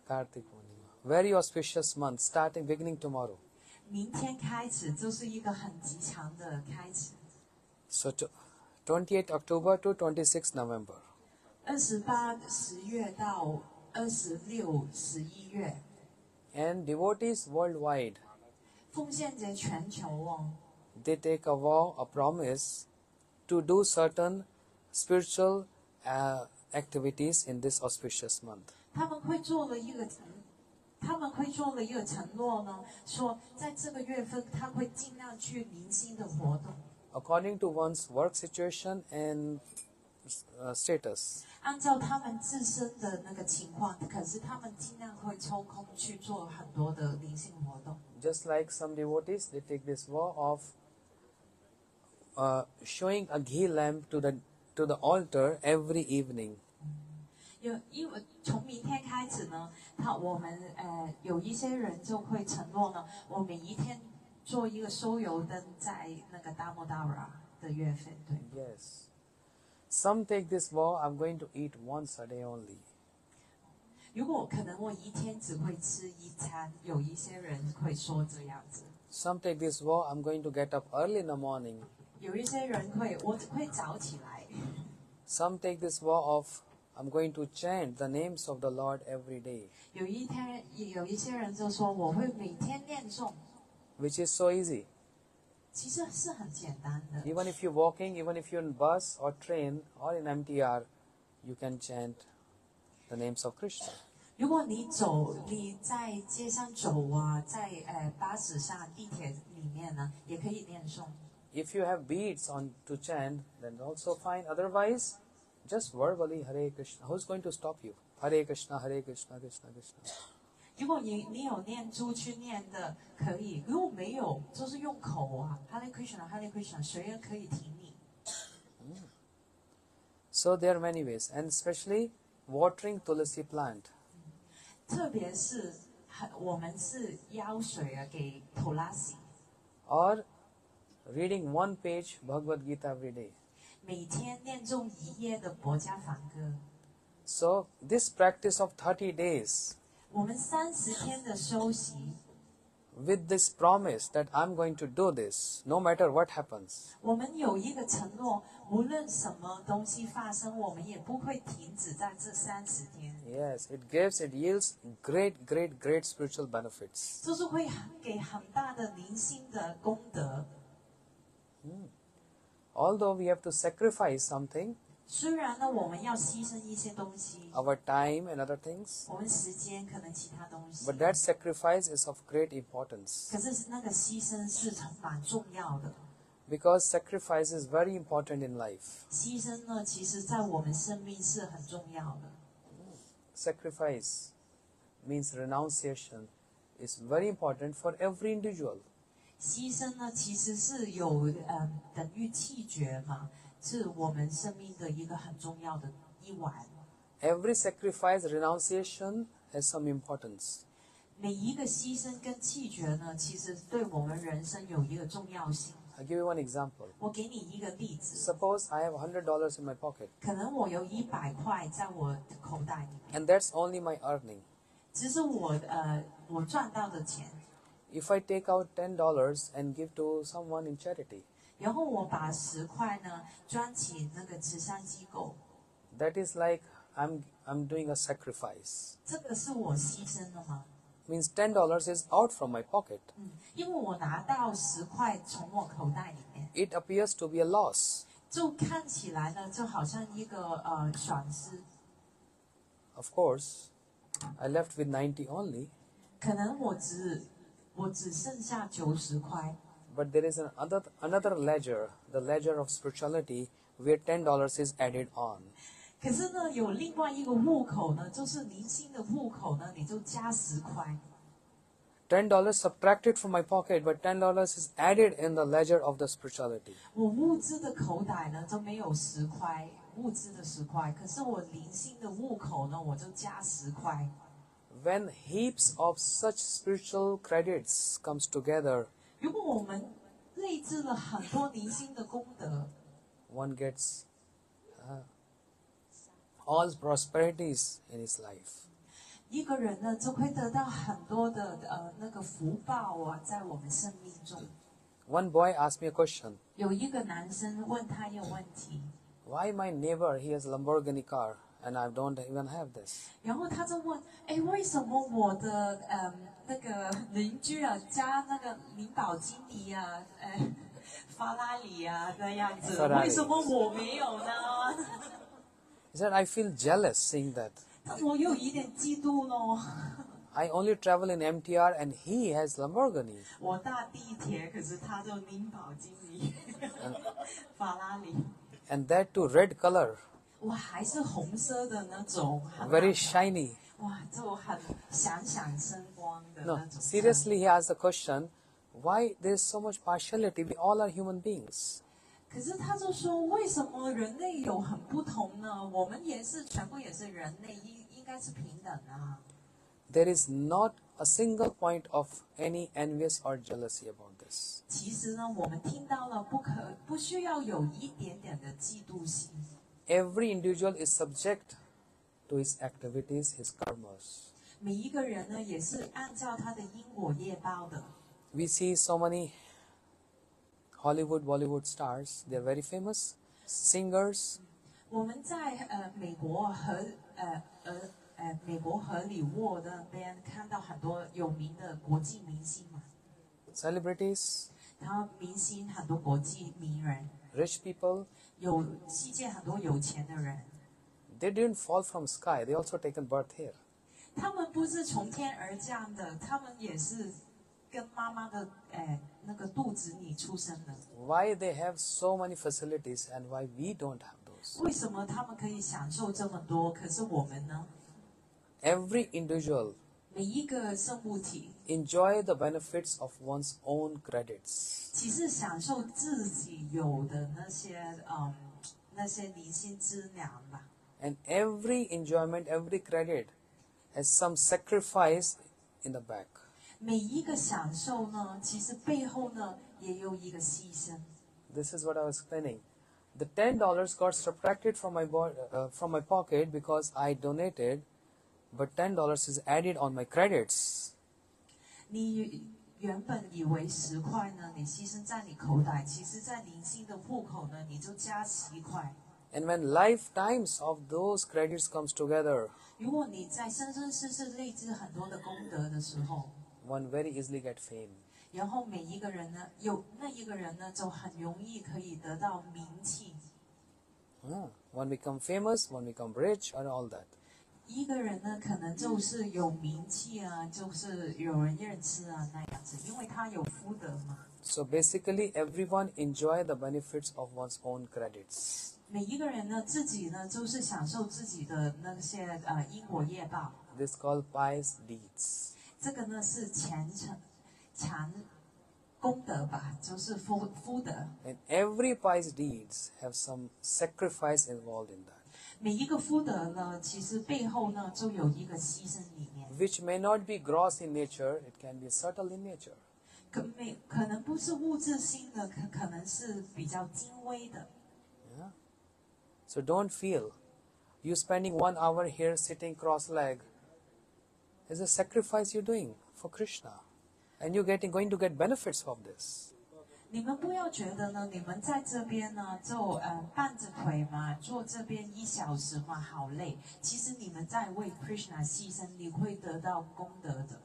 Kartik Purnima. Very auspicious month, beginning tomorrow. 明天开始就是一个很吉祥的开始。 So 28 October to 26 November. 28 月到26 11月， And devotees worldwide, 奉献节全球哦， they take a vow, a promise to do certain spiritual activities in this auspicious month. 他们会做了一个承诺呢，说在这个月份他会尽量去灵性的活动， According to one's work situation and status. 按照他们自身的那个情况，可是他们尽量会抽空去做很多的灵性活动。 Just like some devotees, they take this vow of showing a ghee lamp to the altar every evening. 因为从明天开始呢，我们有一些人就会承诺呢，我每一天做一个收油灯在那个 Damodara 的月份，对。 Yes. Some take this vow, I'm going to eat once a day only. 如果可能我一天只会吃一餐，有一些人会说这样子。 Some take this vow, I'm going to get up early in the morning. 有一些人我会早起来。 Some take this vow of, I'm going to chant the names of the Lord every day, 有一些人就说我会每天念诵， which is so easy. 其实是很简单的。 Even if you're walking, even if you're in bus or train or in MTR, you can chant the names of Krishna. 如果你在街上走啊，在巴士上、地铁里面呢，也可以念诵。 If you have beads on to chant, then also fine. Otherwise, just verbally Hare Krishna. Who's going to stop you? Hare Krishna, Hare Krishna, Krishna Krishna. 如果你有念珠去念的，可以；如果没有，就是用口啊，Hare Krishna，Hare Krishna， 谁也可以听你。 So there are many ways, and especially watering tulsi plant. 特别是我们是腰水啊，给 Tulasi， Or reading one page Bhagavad Gita every day. 每天念诵一页的博家梵歌。 So this practice of 30 days 我们30天的修习， with this promise that I'm going to do this no matter what happens. 我们有一个承诺，无论什么东西发生，我们也不会停止在这30天。 Yes, it yields great spiritual benefits. 就是会给很大的灵性的功德。 Although we have to sacrifice something, 虽然呢，我们要牺牲一些东西， our time and other things, 我们时间可能其他东西， but that sacrifice is of great importance 可是那个牺牲是蛮重要的。 because sacrifice is very important in life. 牺牲呢，其实在我们生命是很重要的。 Sacrifice means renunciation is very important for every individual. 牺牲呢，其实是有等于弃绝嘛，是我们生命的一个很重要的一环。 Every sacrifice, renunciation has some importance. 每一个牺牲跟弃绝呢，其实对我们人生有一个重要性。 I'll give you one example. 我给你一个例子， Suppose I have $100 in my pocket 可能我有100块在我的口袋里面， and that's only my earning. 只是我赚到的钱， If I take out $10 and give to someone in charity, 然后我把10块呢捐起那个慈善机构， that is like I'm doing a sacrifice. 这个是我牺牲了吗？ Means $10 is out from my pocket. 因为我拿到10块从我口袋里面， It appears to be a loss. 就看起来呢就好像一个损失。 Of course, I left with 90 only, 可能我只剩下90块， but there is another ledger, the ledger of spirituality, where $10 is added on. 可是呢有另外一个户口呢，就是灵性的户口呢，你就加10块。 $10 subtracted from my pocket, but $10 is added in the ledger of the spirituality. 我物资的口袋呢就没有10块，物资的10块，可是我灵性的户口呢，我就加10块。 When heaps of such spiritual credits comes together, 如果我们累积了很多灵性的功德， one gets all prosperities in his life. 一个人呢就会得到很多的那个福报啊，在我们生命中。 One boy asked me a question. 有一个男生问他一个问题， Why my neighbor, he has a Lamborghini car and I don't even have this? 然后他就问，哎，为什么我的那个邻居啊加那个灵宝基尼啊，法拉利啊那样子， Ferrari 为什么我没有呢？ He said, I feel jealous seeing that. 我有一点嫉妒咯。 I only travel in MTR and he has Lamborghini. 我搭地铁，可是他就灵宝基尼、法拉利， And that too red color, 我还是红色的那种，很 very shiny. 哇，就很闪闪生光的 No, 那种。 seriously, he asked the question, why there is so much partiality? We all are human beings. 可是他就说，为什么人类有很不同呢？我们也是全部也是人类，应该是平等啊。 There is not a single point of any envious or jealousy about this. 其实呢，我们听到了不需要有一点点的嫉妒心。 Every individual is subject to his activities, his karmas. 每一个人呢，也是按照他的因果业报的。 We see so many Hollywood, Bollywood stars. They are very famous singers. 我们在美国和美国和里沃那边看到很多有名的国际明星嘛， Celebrities, 然后明星很多国际名人， rich people, 有世界很多有钱的人， they didn't fall from sky. They also taken birth here. 他们不是从天而降的，他们也是跟妈妈的那个肚子里出生的。 Why they have so many facilities and why we don't have those? 为什么他们可以享受这么多，可是我们呢？ Every individual 每一个生物体 enjoy the benefits of one's own credits. 其实享受自己有的那些灵性资粮吧。 And every enjoyment, every credit has some sacrifice in the back. 每一个享受呢，其实背后呢也有一个牺牲。 This is what I was explaining. The $10 got subtracted from my pocket because I donated, but $10 is added on my credits. 你原本以为10块呢，你牺牲在你口袋，其实在灵性的户口呢，你就加7块。 And when lifetimes of those credits comes together, 如果你在生生世世累积很多的功德的时候， one very easily get fame. 然后每一个人呢，那一个人呢，就很容易可以得到名气。one become famous, one become rich, and all that. 一个人呢，可能就是有名气啊，就是有人认识啊那样子，因为他有福德嘛。So basically, everyone enjoy the benefits of one's own credits. 每一个人呢，自己呢，就是享受自己的那些因果业报。This is called pious deeds. 这个呢是强功德吧，就是福德。 And every pious deeds have some sacrifice involved in that, 每一个福德呢，其实背后呢，就有一个牺牲里面。 which may not be gross in nature, it can be subtle in nature. 可能不是物质性的，可能是比较精微的。 Yeah? So don't feel you spending 1 hour here sitting cross-legged is a sacrifice you're doing for Krishna, and you're going to get benefits of this. 你们不要觉得呢，你们在这边呢，就半着腿嘛，坐这边1小时嘛，好累。其实你们在为 Krishna 牺牲，你会得到功德的。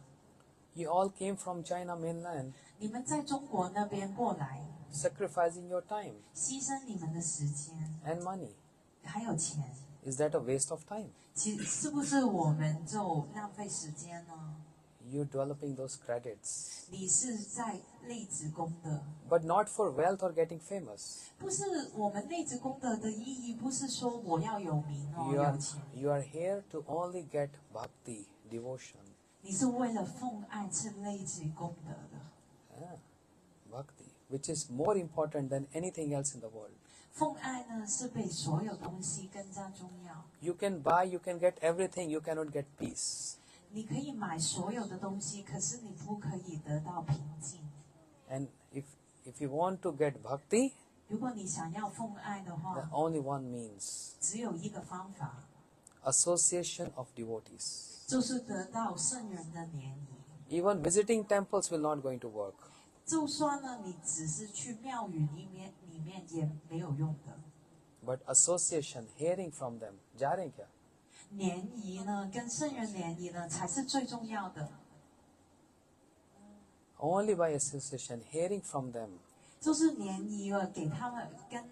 You all came from China mainland, 你们在中国那边过来， sacrificing your time 牺牲你们的时间， and money. 还有钱， Is that a waste of time? 其实是不是我们就浪费时间呢？ You're developing those credits, 你是在累积功德， but not for wealth or getting famous. 不是我们累积功德的意义，不是说我要有名哦， You 有 are, 钱。 you are here to only get bhakti, devotion. 你是为了奉爱是累积功德的。 Yeah, bhakti, which is more important than anything else in the world. 奉爱呢，是比所有东西更加重要。 You can buy, you can get everything, you cannot get peace. 你可以买所有的东西，可是你不可以得到平静。 And if you want to get bhakti, 如果你想要奉爱的 the 话， only one means 只有一个方法， association of devotees. 就是得到圣人的联谊。 Even visiting temples will not going to work. 就算呢，你只是去庙宇里面也没有用的。 But association, hearing from them, जा रहे हैं क्या? 联谊呢，跟圣人联谊呢，才是最重要的。 Only by association, hearing from them, 就是联谊了，给他们跟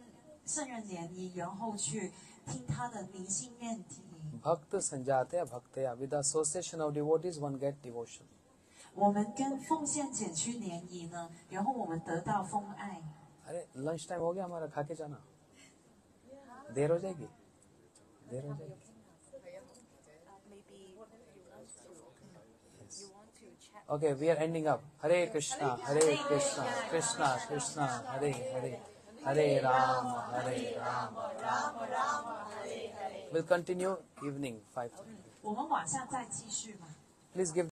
圣人联谊，然后去听他的灵性念题。 bhakt sanjatya bhaktaya. With the association of devotees, one get devotion. 我们跟奉献者去联谊呢，然后我们得到奉爱。 अरे lunch time हो गया हमारा, खा के जाना. देर हो जाएगी. देर हो जाएगी. Okay, we are ending up. Hare Krishna, Krishna Krishna, Hare Hare, Hare Rama, Rama Rama, Hare Hare. We'll continue evening 5:30. 我们晚上再继续嘛。 Please give